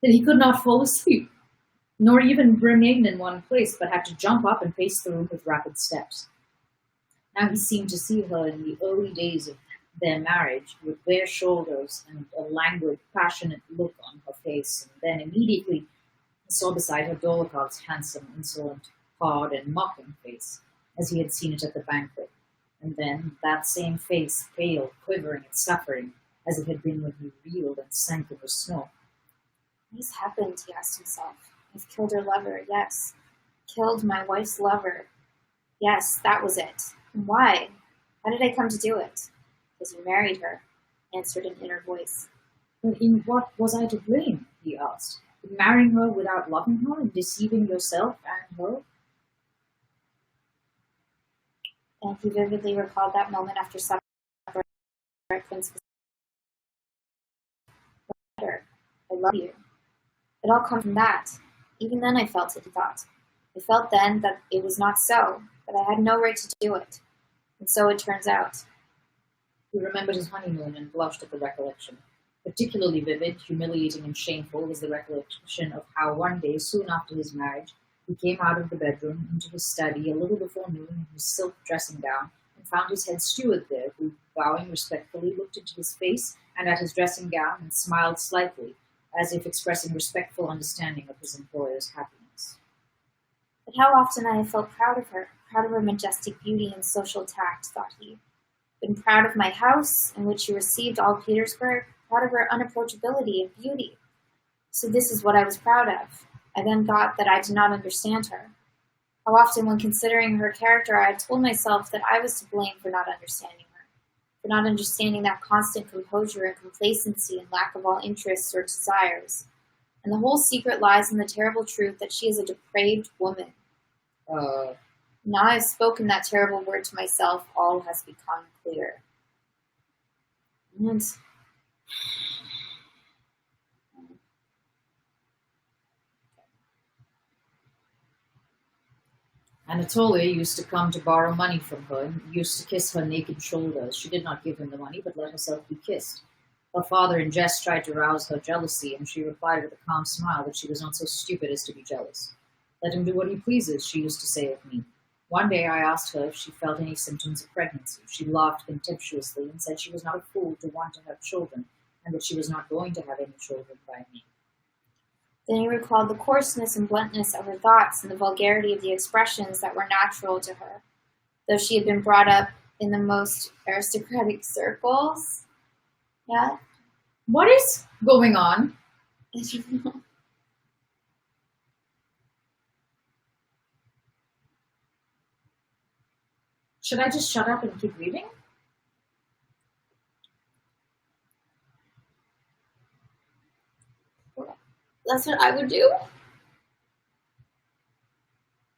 that he could not fall asleep, nor even remain in one place, but had to jump up and pace the room with rapid steps. Now he seemed to see her in the early days of their marriage, with bare shoulders and a languid, passionate look on her face, and then immediately he saw beside her Dolokov's handsome, insolent, hard, and mocking face, as he had seen it at the banquet, and then that same face, pale, quivering, and suffering, as it had been when he reeled and sank in the snow. What has happened, he asked himself. I've killed her lover, yes. Killed my wife's lover. Yes, that was it. And why? How did I come to do it? Because you married her, answered an inner voice. But in what was I to blame? He asked. In marrying her without loving her and deceiving yourself and her? And he vividly recalled that moment after supper at Prince letter. I love you. It all comes from that. Even then I felt it, he thought. I felt then that it was not so, that I had no right to do it. And so it turns out. He remembered his honeymoon and blushed at the recollection. Particularly vivid, humiliating, and shameful was the recollection of how one day, soon after his marriage, he came out of the bedroom into his study a little before noon in his silk dressing gown and found his head steward there, who, bowing respectfully, looked into his face and at his dressing gown and smiled slightly, as if expressing respectful understanding of his employer's happiness. But how often I have felt proud of her majestic beauty and social tact, thought he. Been proud of my house, in which she received all Petersburg, proud of her unapproachability and beauty. So this is what I was proud of. I then thought that I did not understand her. How often, when considering her character, I had told myself that I was to blame for not understanding her, for not understanding that constant composure and complacency and lack of all interests or desires. And the whole secret lies in the terrible truth that she is a depraved woman. Now I have spoken that terrible word to myself, all has become clear. And Anatoly used to come to borrow money from her and used to kiss her naked shoulders. She did not give him the money, but let herself be kissed. Her father in jest tried to rouse her jealousy, and she replied with a calm smile that she was not so stupid as to be jealous. Let him do what he pleases, she used to say of me. One day I asked her if she felt any symptoms of pregnancy. She laughed contemptuously and said she was not a fool to want to have children, and that she was not going to have any children by me. then he recalled the coarseness and bluntness of her thoughts and the vulgarity of the expressions that were natural to her, though she had been brought up in the most aristocratic circles. Yeah? What is going on? I don't know. Should I just shut up and keep reading? That's what I would do.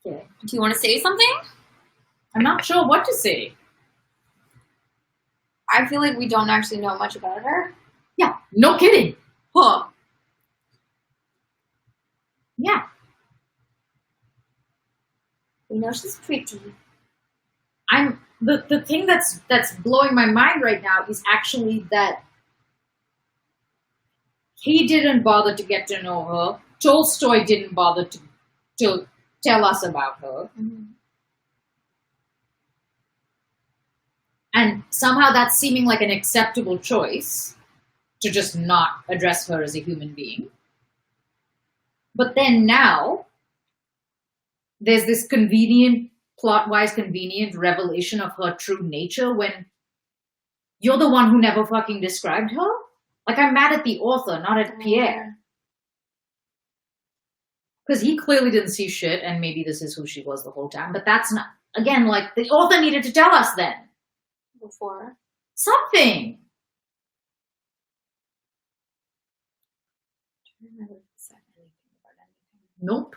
Okay. Do you want to say something? I'm not sure what to say. I feel like we don't actually know much about her. Yeah, no kidding. Huh. Yeah. We know she's pretty. The thing that's blowing my mind right now is actually that he didn't bother to get to know her. Tolstoy didn't bother to tell us about her. Mm-hmm. And somehow that's seeming like an acceptable choice to just not address her as a human being. But then now, there's this convenient, plot-wise convenient revelation of her true nature when you're the one who never fucking described her. Like, I'm mad at the author, not at Pierre. Because he clearly didn't see shit, and maybe this is who she was the whole time. But that's not, again, like, the author needed to tell us then. Before. Something. I don't remember if it said anything about anything. Nope.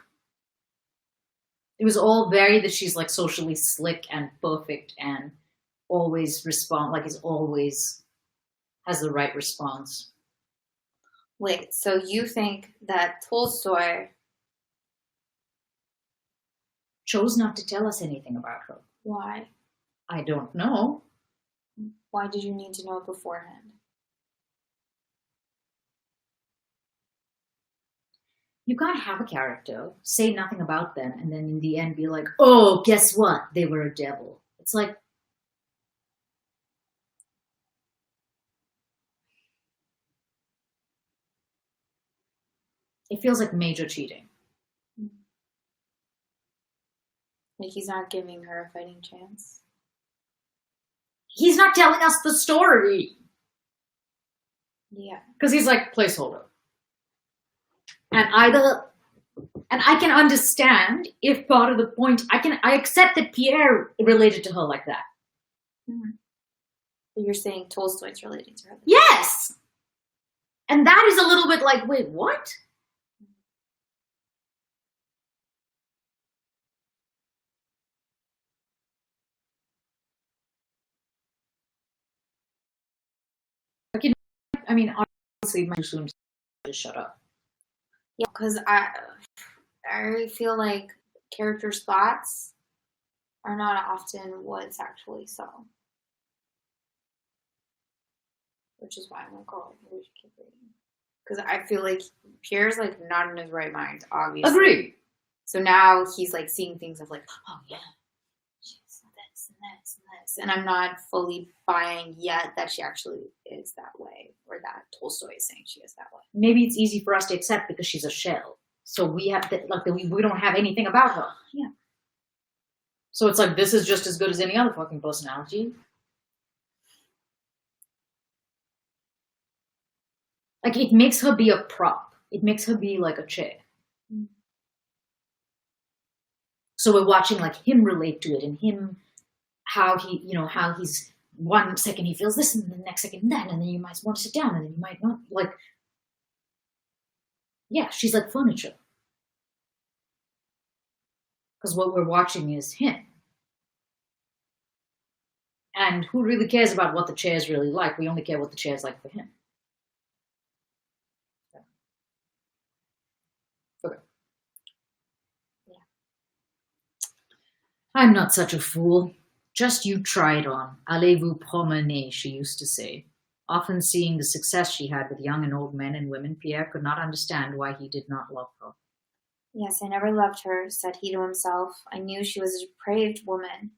It was all very that she's like socially slick and perfect and always always has the right response. Wait, so you think that Tolstoy Chose not to tell us anything about her. why? I don't know. Why did you need to know it beforehand? You can't have a character, say nothing about them, and then in the end be like, oh, guess what? They were a devil. It's like, it feels like major cheating. Like he's not giving her a fighting chance. He's not telling us the story. Yeah. Because he's like, placeholder. And I can understand if part of the point, I accept that Pierre related to her like that. Mm-hmm. But you're saying Tolstoy's relating to her. Yes! And that is a little bit like, wait, what? I mean, honestly, my soon just shut up. Yeah, because I feel like characters' thoughts are not often what's actually so. Which is why I'm like, oh, we should keep reading. Because I feel like Pierre's like not in his right mind, obviously. Agreed. So now he's like seeing things of like, oh yeah, she's this and this and this. And I'm not fully buying yet that she actually is that way, or that Tolstoy is saying she is that way. Maybe it's easy for us to accept because she's a shell. So we have to, like, we don't have anything about her. Yeah. So it's like, this is just as good as any other fucking personality. Like, it makes her be a prop. It makes her be like a chair. Mm. So we're watching like him relate to it, and him, how he, how he's 1 second he feels this, and the next second that, and then you might want to sit down, and then you might not. Like, yeah, she's like furniture. Because what we're watching is him. And who really cares about what the chair is really like? We only care what the chair is like for him. Okay. Yeah. I'm not such a fool. Just you try it on. Allez-vous promener, she used to say. Often seeing the success she had with young and old men and women, Pierre could not understand why he did not love her. Yes, I never loved her, said he to himself. I knew she was a depraved woman,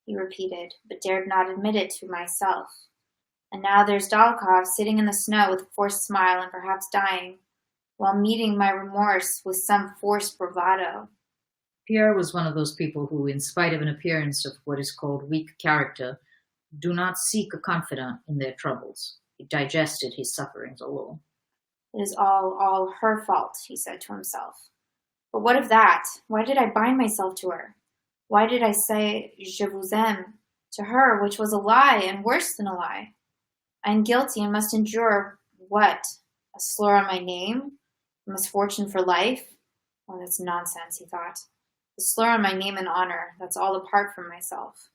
he repeated, but dared not admit it to myself. And now there's Dólokhov sitting in the snow with a forced smile and perhaps dying, while meeting my remorse with some forced bravado. Pierre was one of those people who, in spite of an appearance of what is called weak character, do not seek a confidant in their troubles. He digested his sufferings alone. It is all her fault, he said to himself. But what of that? Why did I bind myself to her? Why did I say je vous aime to her, which was a lie and worse than a lie? I am guilty and must endure what? A slur on my name? A misfortune for life? Oh, that's nonsense, he thought. A slur on my name and honor, that's all apart from myself.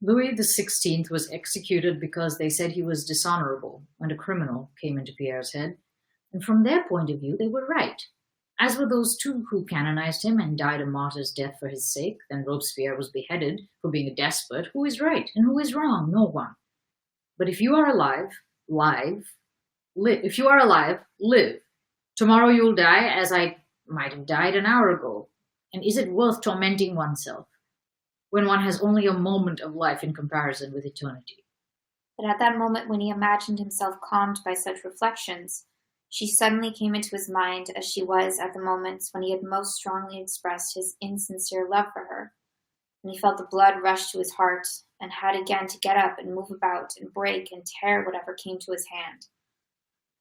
Louis XVI was executed because they said he was dishonorable and a criminal, came into Pierre's head. And from their point of view, they were right. As were those two who canonized him and died a martyr's death for his sake. Then Robespierre was beheaded for being a despot. Who is right and who is wrong? No one. But if you are alive, live. If you are alive, live. Tomorrow you'll die as I might have died an hour ago. And is it worth tormenting oneself when one has only a moment of life in comparison with eternity? But at that moment when he imagined himself calmed by such reflections, she suddenly came into his mind as she was at the moments when he had most strongly expressed his insincere love for her, and he felt the blood rush to his heart, and had again to get up and move about and break and tear whatever came to his hand.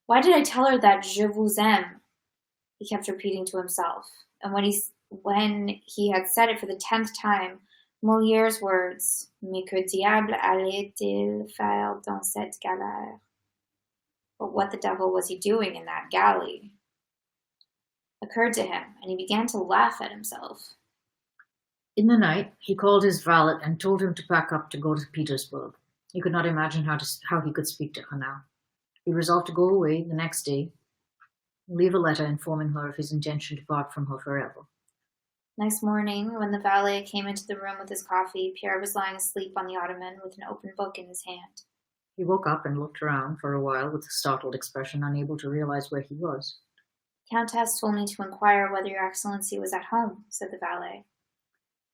Why did I tell her that je vous aime? He kept repeating to himself, and when he had said it for the 10th time, Moliere's words, mais que diable allait-il faire dans cette galère? But what the devil was he doing in that galley? Occurred to him, and he began to laugh at himself. In the night, he called his valet and told him to pack up to go to Petersburg. He could not imagine how he could speak to her now. He resolved to go away the next day, and leave a letter informing her of his intention to part from her forever. Next morning, when the valet came into the room with his coffee, Pierre was lying asleep on the ottoman with an open book in his hand. He woke up and looked around for a while with a startled expression, unable to realize where he was. Countess told me to inquire whether your excellency was at home, said the valet.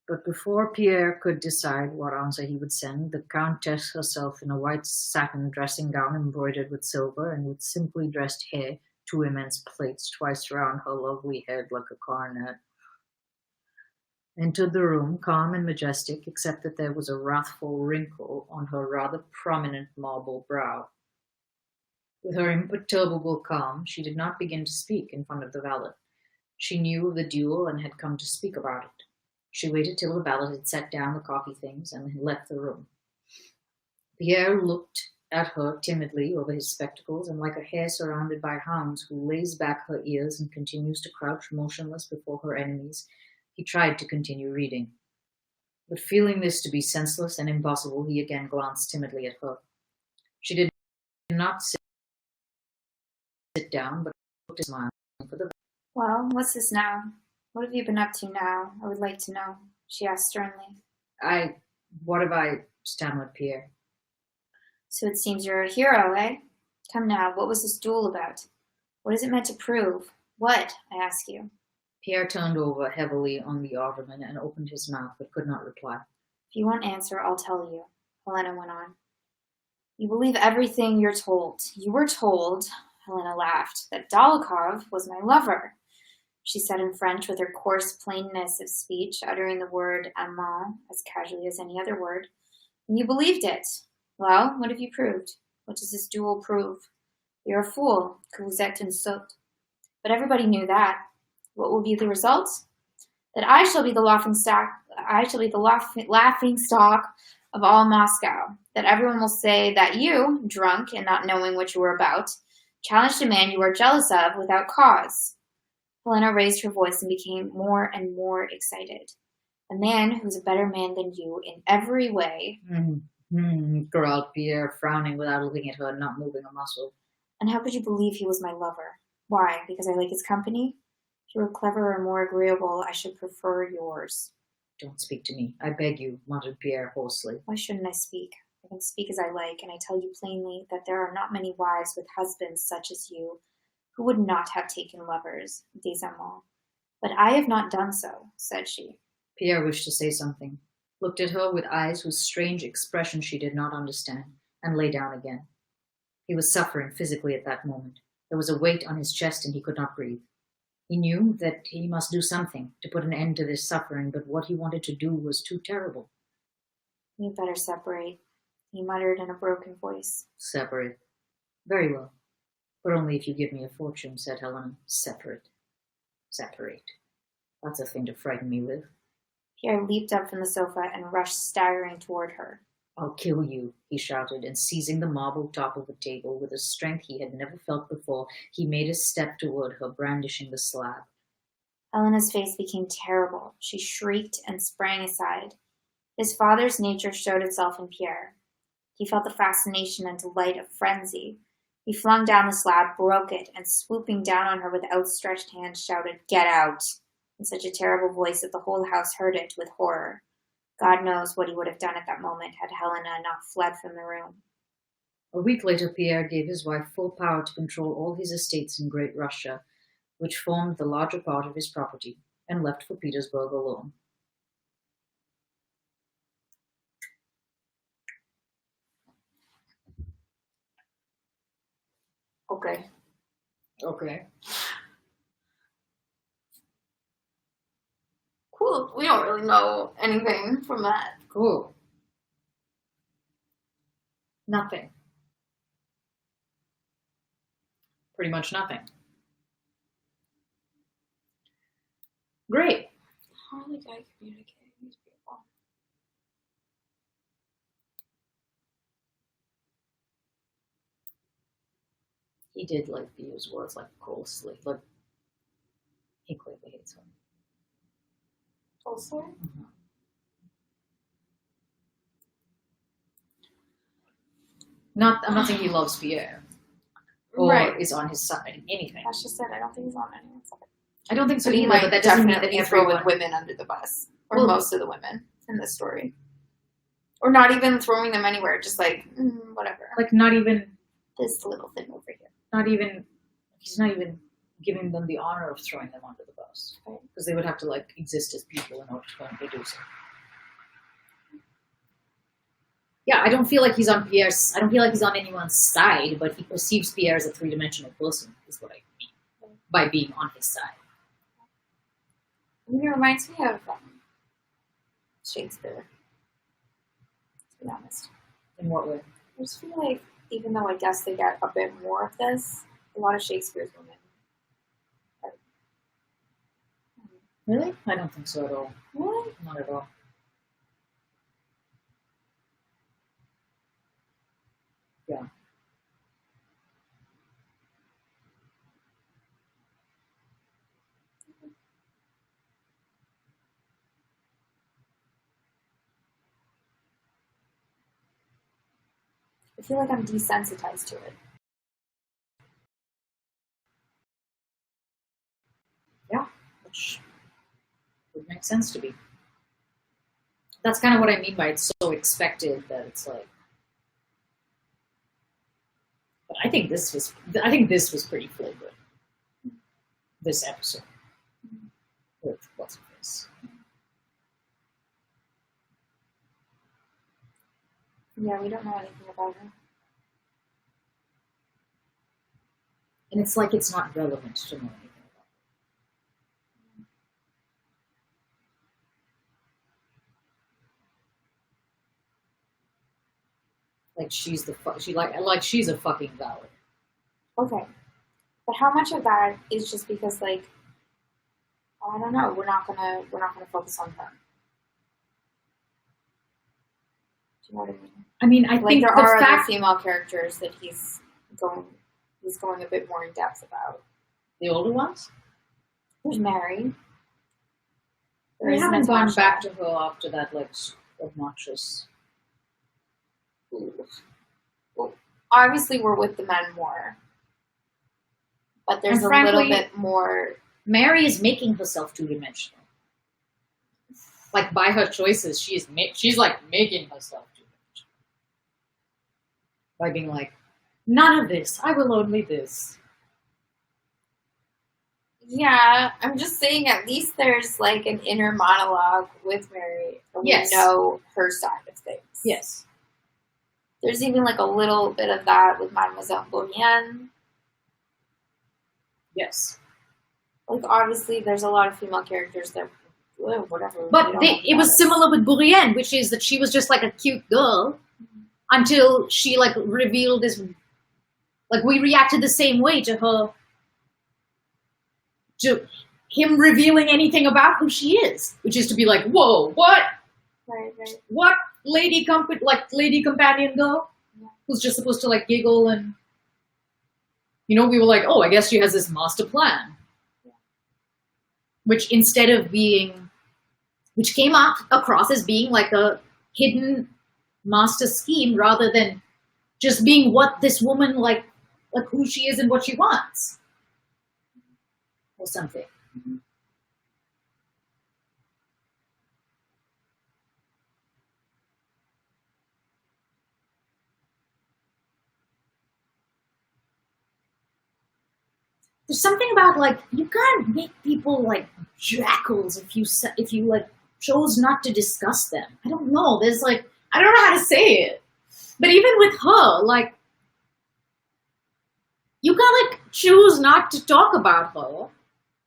But before Pierre could decide what answer he would send, the countess herself, in a white satin dressing gown embroidered with silver and with simply dressed hair, 2 immense plaits twice round her lovely head like a coronet, entered the room, calm and majestic, except that there was a wrathful wrinkle on her rather prominent marble brow. With her imperturbable calm, she did not begin to speak in front of the valet. She knew of the duel and had come to speak about it. She waited till the valet had set down the coffee things and had left the room. Pierre looked at her timidly over his spectacles, and like a hare surrounded by hounds who lays back her ears and continues to crouch motionless before her enemies, he tried to continue reading. But feeling this to be senseless and impossible, he again glanced timidly at her. She did not sit down, but looked at him smiling for the. Well, what's this now? What have you been up to now? I would like to know, she asked sternly. What have I, stammered Pierre. So it seems you're a hero, eh? Come now, what was this duel about? What is it meant to prove? What, I ask you? Pierre turned over heavily on the ottoman and opened his mouth, but could not reply. If you won't answer, I'll tell you, Helena went on. You believe everything you're told. You were told, Helena laughed, that Dólokhov was my lover. She said in French with her coarse plainness of speech, uttering the word amant as casually as any other word. And you believed it. Well, what have you proved? What does this duel prove? You're a fool, que vous êtes une sotte. But everybody knew that. What will be the result? That I shall be the laughing stock. I shall be the laughing stock of all Moscow. That everyone will say that you, drunk and not knowing what you were about, challenged a man you are jealous of without cause. Helena raised her voice and became more and more excited. A man who's a better man than you in every way. Growled Pierre, frowning without looking at her and not moving a muscle. And how could you believe he was my lover? Why, because I like his company? If you were clever and more agreeable, I should prefer yours. Don't speak to me, I beg you, muttered Pierre hoarsely. Why shouldn't I speak? I can speak as I like, and I tell you plainly that there are not many wives with husbands such as you, who would not have taken lovers, des amants. But I have not done so, said she. Pierre wished to say something, looked at her with eyes whose strange expression she did not understand, and lay down again. He was suffering physically at that moment. There was a weight on his chest and he could not breathe. He knew that he must do something to put an end to this suffering, but what he wanted to do was too terrible. You'd better separate, he muttered in a broken voice. Separate. Very well. But only if you give me a fortune, said Helena. Separate. Separate. That's a thing to frighten me with. Pierre leaped up from the sofa and rushed staggering toward her. I'll kill you, he shouted, and seizing the marble top of the table with a strength he had never felt before, he made a step toward her, brandishing the slab. Helena's face became terrible. She shrieked and sprang aside. His father's nature showed itself in Pierre. He felt the fascination and delight of frenzy. He flung down the slab, broke it, and swooping down on her with outstretched hands, shouted, "Get out!" in such a terrible voice that the whole house heard it with horror. God knows what he would have done at that moment had Helena not fled from the room. A week later, Pierre gave his wife full power to control all his estates in Great Russia, which formed the larger part of his property, and left for Petersburg alone. Okay. Okay. Cool. We don't really know anything from that. Cool. Nothing. Pretty much nothing. Great. How did I communicate with these people? He did use words like closely. He clearly hates him. Tolstoy? I'm not saying he loves Pierre. Or Right. is on his side in anything. That's just it. I don't think he's on anyone's side. I don't think so But he either, might but that doesn't mean that definitely throw everyone... women under the bus. Or Well- most of the women in this story. Or not even throwing them anywhere, just whatever. not even... This little thing over here. He's not even giving them the honor of throwing them under the bus. Right. Because they would have to exist as people in order to go and do so. Yeah, I don't feel like he's on Pierre's... I don't feel like he's on anyone's side, but he perceives Pierre as a three-dimensional person, is what I mean, by being on his side. I mean, it reminds me of Shakespeare. To be honest. In what way? I just feel like, even though I guess they get a bit more of this, a lot of Shakespeare's women. Really? I don't think so at all. Really? Not at all. Yeah. I feel like I'm desensitized to it. Yeah, which would make sense to be. That's kind of what I mean by it's so expected that it's like. But I think this was pretty flagrant. This episode with what's this? Yeah, we don't know anything about her. And it's like it's not relevant to know anything about it. Like she's she's a fucking valid. Okay. But how much of that is just because I don't know, we're not gonna focus on her. Do you know what I mean? I mean, I think there the are other fact female characters that he's going a bit more in depth about. the older ones. There's Mary. We haven't gone back to her after that, obnoxious. Well, obviously we're with the men more. But there's And a frankly, little bit more. Mary is making herself two-dimensional. By her choices, she's making herself two-dimensional. By being none of this, I will only this. Yeah, I'm just saying at least there's an inner monologue with Mary. And Yes. we know her side of things. Yes. There's even a little bit of that with Mademoiselle Bourrienne. Yes. Obviously there's a lot of female characters that, whatever. But it was similar with Bourrienne, which is that she was just a cute girl until she revealed this. We reacted the same way to her, to him revealing anything about who she is, which is to be whoa, what? Right. What lady companion girl? Yeah. Who's just supposed to giggle and we were oh, I guess she has this master plan. Yeah. Which came across as being a hidden master scheme rather than just being what this woman like who she is and what she wants or something. There's something about like you can't make people like jackals if you like chose not to discuss them. I don't know. There's like I don't know how to say it, but even with her, like you can like choose not to talk about her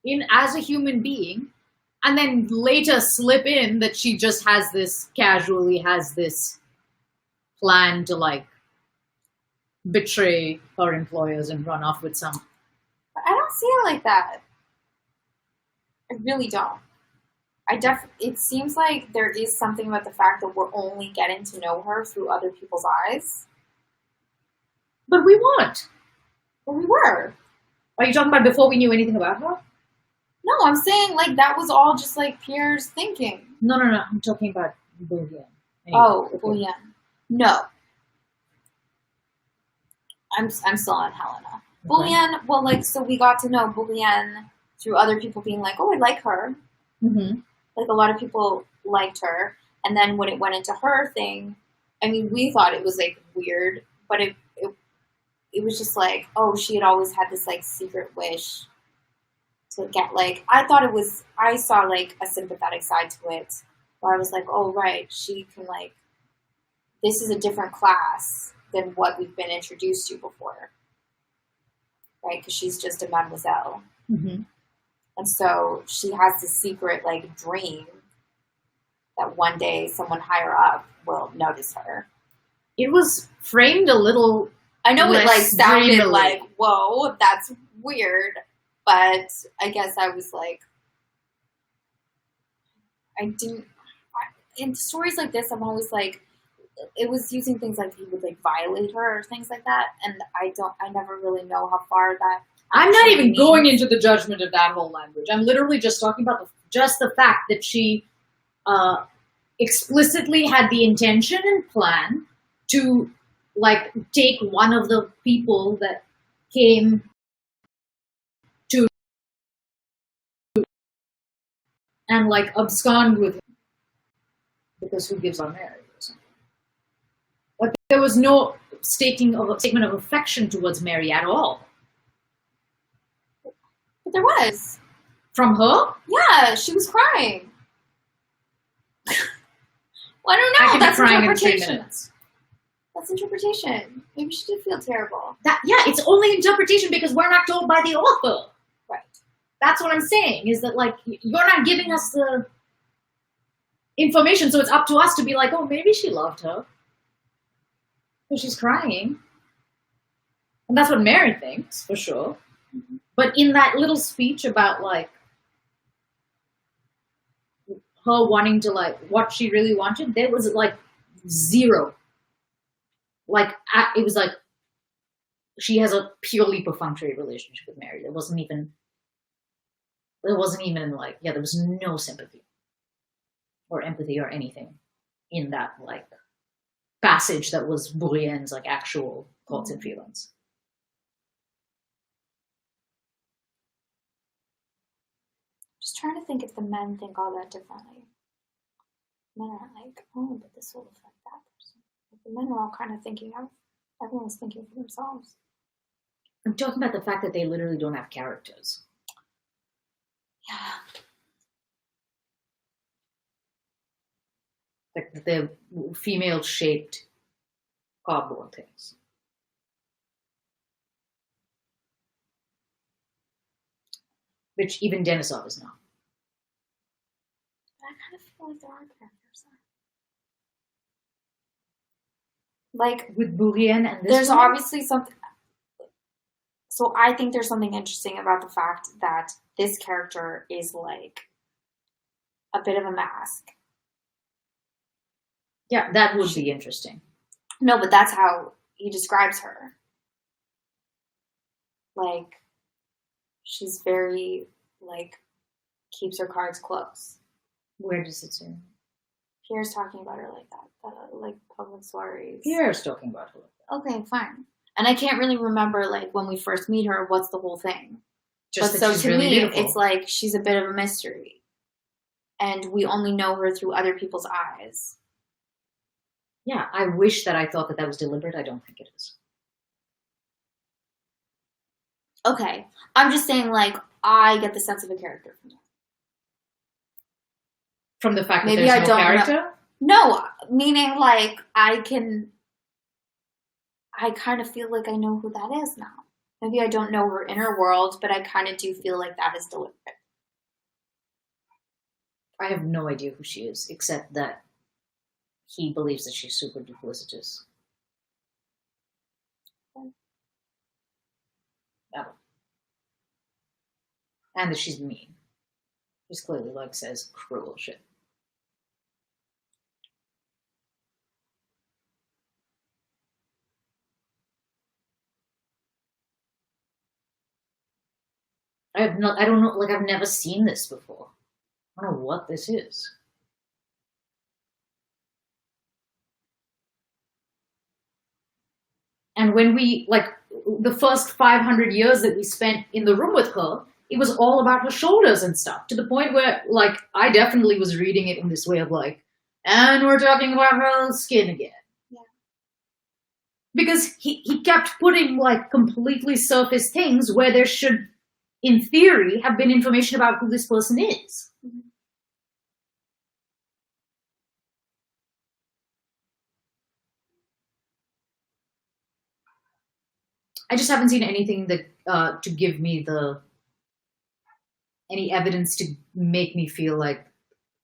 in as a human being, and then later slip in that she just has this plan to like betray her employers and run off with some. I don't see it like that. I really don't. It seems like there is something about the fact that we're only getting to know her through other people's eyes. But we weren't. But we were. Are you talking about before we knew anything about her? No, I'm saying like that was all just like Pierre's thinking. No. I'm talking about Bouillon. Oh, Bouillon. No. I'm still on Helena. Okay. Bouillon, well, like, so we got to know Bouillon through other people being like, oh, I like her. Mm-hmm. Like, a lot of people liked her. And then when it went into her thing, I mean, we thought it was, like, weird. But it was just like, oh, she had always had this, like, secret wish to get, like, I saw, like, a sympathetic side to it. Where I was like, oh, right, she can, like, this is a different class than what we've been introduced to before. Right? Because she's just a mademoiselle. Mm-hmm. And so she has this secret, like, dream that one day someone higher up will notice her. It was framed a little. I know it, like, sounded dreamily. like, whoa, that's weird. But I guess I was like, in stories like this, I'm always like, it was using things like he would like violate her or things like that, and I never really know how far that. I'm not even going into the judgment of that whole language. I'm literally just talking about just the fact that she explicitly had the intention and plan to like take one of the people that came to and like abscond with him because who gives on marriage? But there was no statement of affection towards Mary at all. But there was. From her? Yeah, she was crying. Well, I don't know. That's crying in 3 interpretation. minutes. That's interpretation. Maybe she did feel terrible. It's only interpretation because we're not told by the author. Right. That's what I'm saying, is that like you're not giving us the information, so it's up to us to be like, oh, maybe she loved her. She's crying. And that's what Mary thinks, for sure. Mm-hmm. But in that little speech about, like, her wanting to, like, what she really wanted, there was, like, zero. Like, it was like, she has a purely perfunctory relationship with Mary. There wasn't even, like, there was no sympathy or empathy or anything in that, like, passage that was Bourrienne's like actual thoughts and feelings. Just trying to think if the men think all that differently. Men aren't like, oh, but this will affect that person. Like the men are all kind of thinking of, everyone's thinking for themselves. I'm talking about the fact that they literally don't have characters. Yeah. Like they're female-shaped cardboard things. Which even Denisov is not. But I kind of feel like there are characters there. Like, with Bourrienne and this there's one? obviously something. So I think there's something interesting about the fact that this character is like a bit of a mask. Yeah, that would be interesting. No, but that's how he describes her. Like, she's very, like, keeps her cards close. Where does it say? Pierre's talking about her like that, like public soirees. Pierre's talking about her. Okay, fine. And I can't really remember, like, when we first meet her, what's the whole thing. Just but that so she's to really me, beautiful. it's like she's a bit of a mystery. And we only know her through other people's eyes. Yeah, I wish that I thought that was deliberate. I don't think it is. Okay. I'm just saying, like, I get the sense of a character from her. From the fact Maybe that I there's no don't character? know. No, meaning, like, I kind of feel like I know who that is now. Maybe I don't know her inner world, but I kind of do feel like that is deliberate. I have no idea who she is, except that he believes that she's super duplicitous. Yeah. And that she's mean. She's clearly, like, says cruel shit. I don't know, like, I've never seen this before. I don't know what this is. And when we, like, the first 500 years that we spent in the room with her, it was all about her shoulders and stuff, to the point where, like, I definitely was reading it in this way of, like, and we're talking about her skin again. Yeah. Because he kept putting, like, completely surface things where there should, in theory, have been information about who this person is. Mm-hmm. I just haven't seen anything that to give me any evidence to make me feel like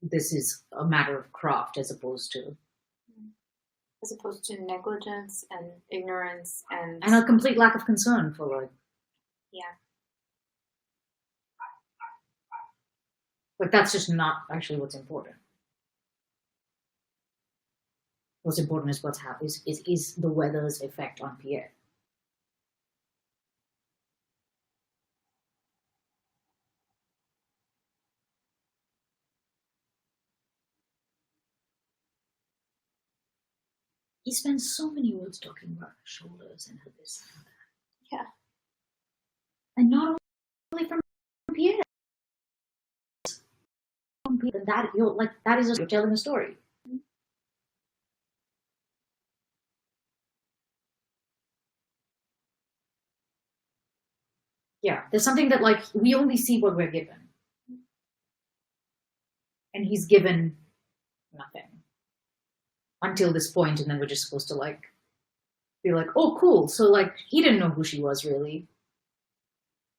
this is a matter of craft as opposed to negligence and ignorance and a complete lack of concern for, like, yeah. Like, that's just not actually what's important. What's important is is the weather's effect on Pierre. He spends so many words talking about her shoulders and her this and that. Yeah. And not only from Pierre. That you're telling a story. Yeah, there's something that, like, we only see what we're given. And he's given nothing until this point, and then we're just supposed to, like, be like, oh, cool. So, like, he didn't know who she was, really.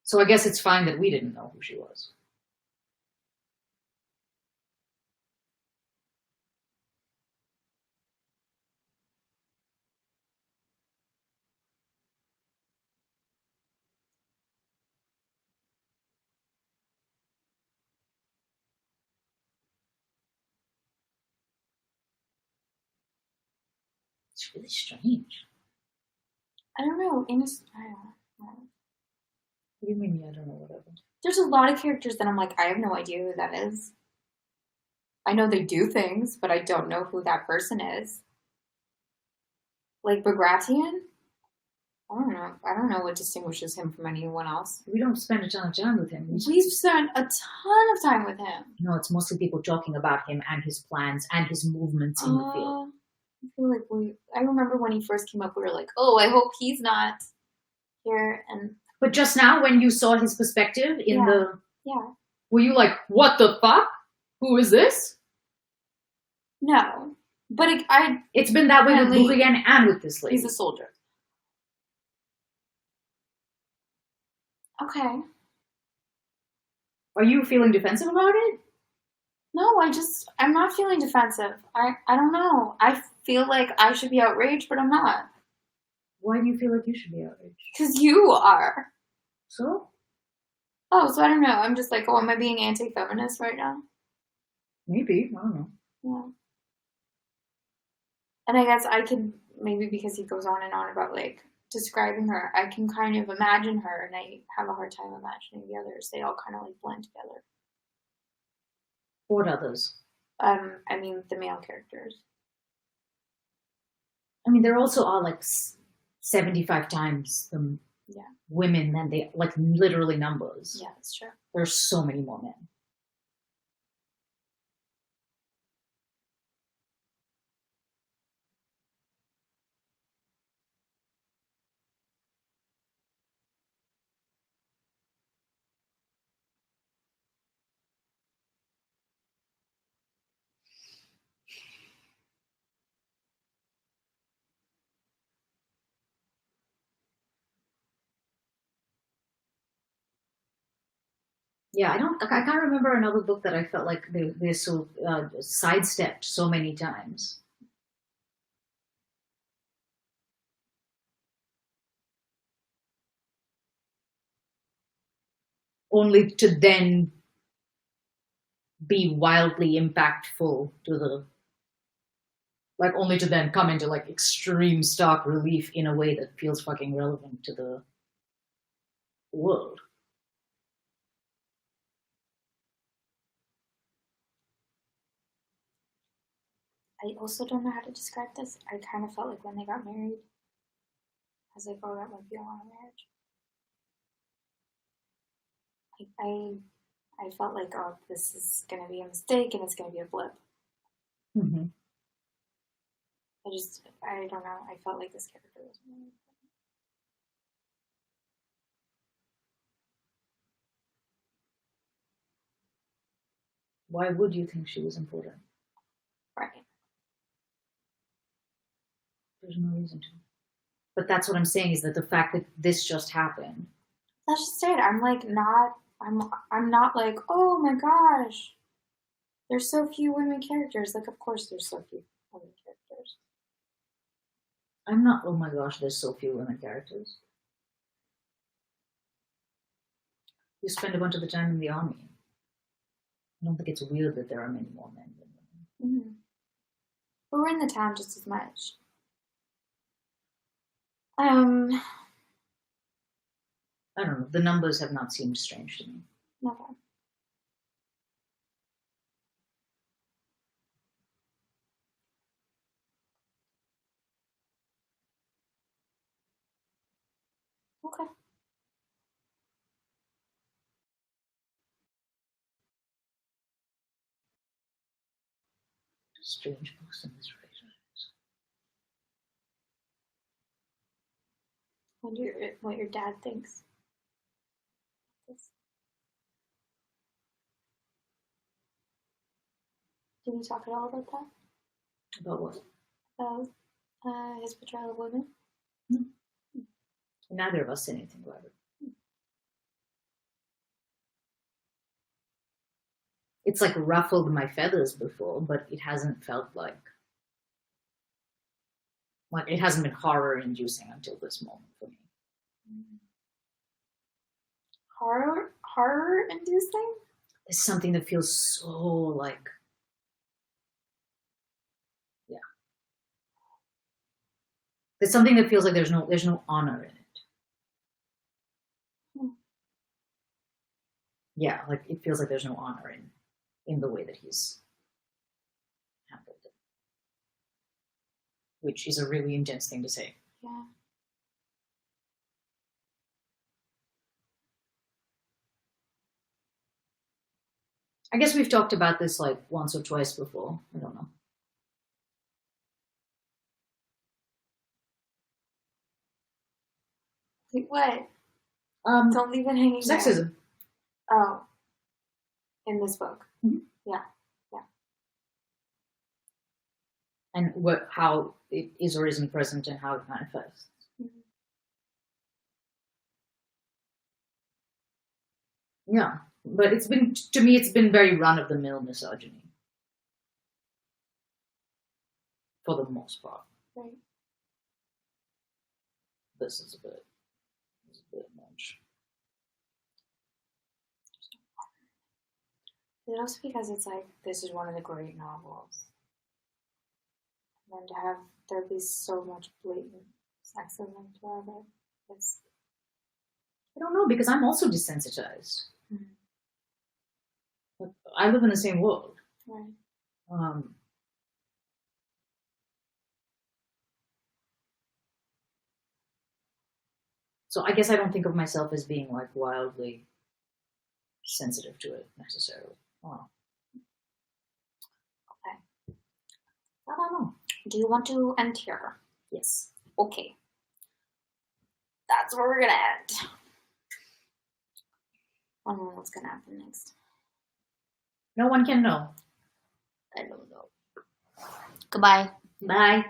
So I guess it's fine that we didn't know who she was. It's really strange. I don't know. I don't know. What do you mean? I don't know, whatever. There's a lot of characters that I'm like, I have no idea who that is. I know they do things, but I don't know who that person is. Like Bagration? I don't know. I don't know what distinguishes him from anyone else. We don't spend a ton of time with him. We've spent a ton of time with him. No, it's mostly people talking about him and his plans and his movements in the field. I feel like I remember when he first came up, we were like, oh, I hope he's not here. But just now, when you saw his perspective in were you like, what the fuck? Who is this? No. But it's been that way with Bourrienne and with this lady. He's a soldier. Okay. Are you feeling defensive about it? No, I'm not feeling defensive. I don't know. I feel like I should be outraged, but I'm not. Why do you feel like you should be outraged? Because you are. So? Oh, so I don't know. I'm just like, am I being anti-feminist right now? Maybe. I don't know. Yeah. And I guess I can, maybe because he goes on and on about, like, describing her, I can kind of imagine her, and I have a hard time imagining the others. They all kind of, like, blend together. What others? I mean the male characters. I mean, there also are like 75 times the Yeah. women than they, like literally numbers. Yeah, that's true. There's so many more men. Yeah, I can't remember another book that I felt like they so sidestepped so many times. Only to then be wildly impactful to the, like only to then come into like extreme stark relief in a way that feels fucking relevant to the world. I also don't know how to describe this. I kind of felt like when they got married, I was like, oh, that might be a long marriage. I felt like, oh, this is going to be a mistake and it's going to be a blip. Mm-hmm. I don't know. I felt like this character was really important. Why would you think she was important? Right. There's no reason to. But that's what I'm saying, is that the fact that this just happened. That's just it. I'm like not. I'm not like, oh my gosh, there's so few women characters. Like, of course, there's so few women characters. I'm not, oh my gosh, there's so few women characters. You spend a bunch of the time in the army. I don't think it's weird that there are many more men than women. Mm-hmm. But we're in the town just as much. Um, I don't know. The numbers have not seemed strange to me. okay. Okay. Strange books in this franchise. Wonder what your dad thinks. Did we talk at all about that? About what? About his portrayal of women? Neither of us said anything about it. It's like ruffled my feathers before, but it hasn't felt like it hasn't been horror inducing until this moment for me. Horror inducing? It's something that feels so like, yeah. It's something that feels like there's no honor in it. Yeah, like it feels like there's no honor in the way that he's handled it, which is a really intense thing to say. Yeah. I guess we've talked about this like once or twice before. I don't know. Wait, what? Don't leave it hanging there. Sexism. Oh. In this book. Mm-hmm. Yeah. And how it is or isn't present and how it manifests. Mm-hmm. Yeah, but it's been very run-of-the-mill misogyny for the most part. Right. This is a bit much. Is it also because it's like, this is one of the great novels? And then to have there be so much blatant sexism throughout it. I don't know, because I'm also desensitized. Mm-hmm. Like, I live in the same world. Right. So I guess I don't think of myself as being like wildly sensitive to it necessarily. Wow. Okay. I don't know. Do you want to end here? Yes. Okay. That's where we're gonna end. I don't know what's gonna happen next. No one can know. I don't know. Goodbye. Bye.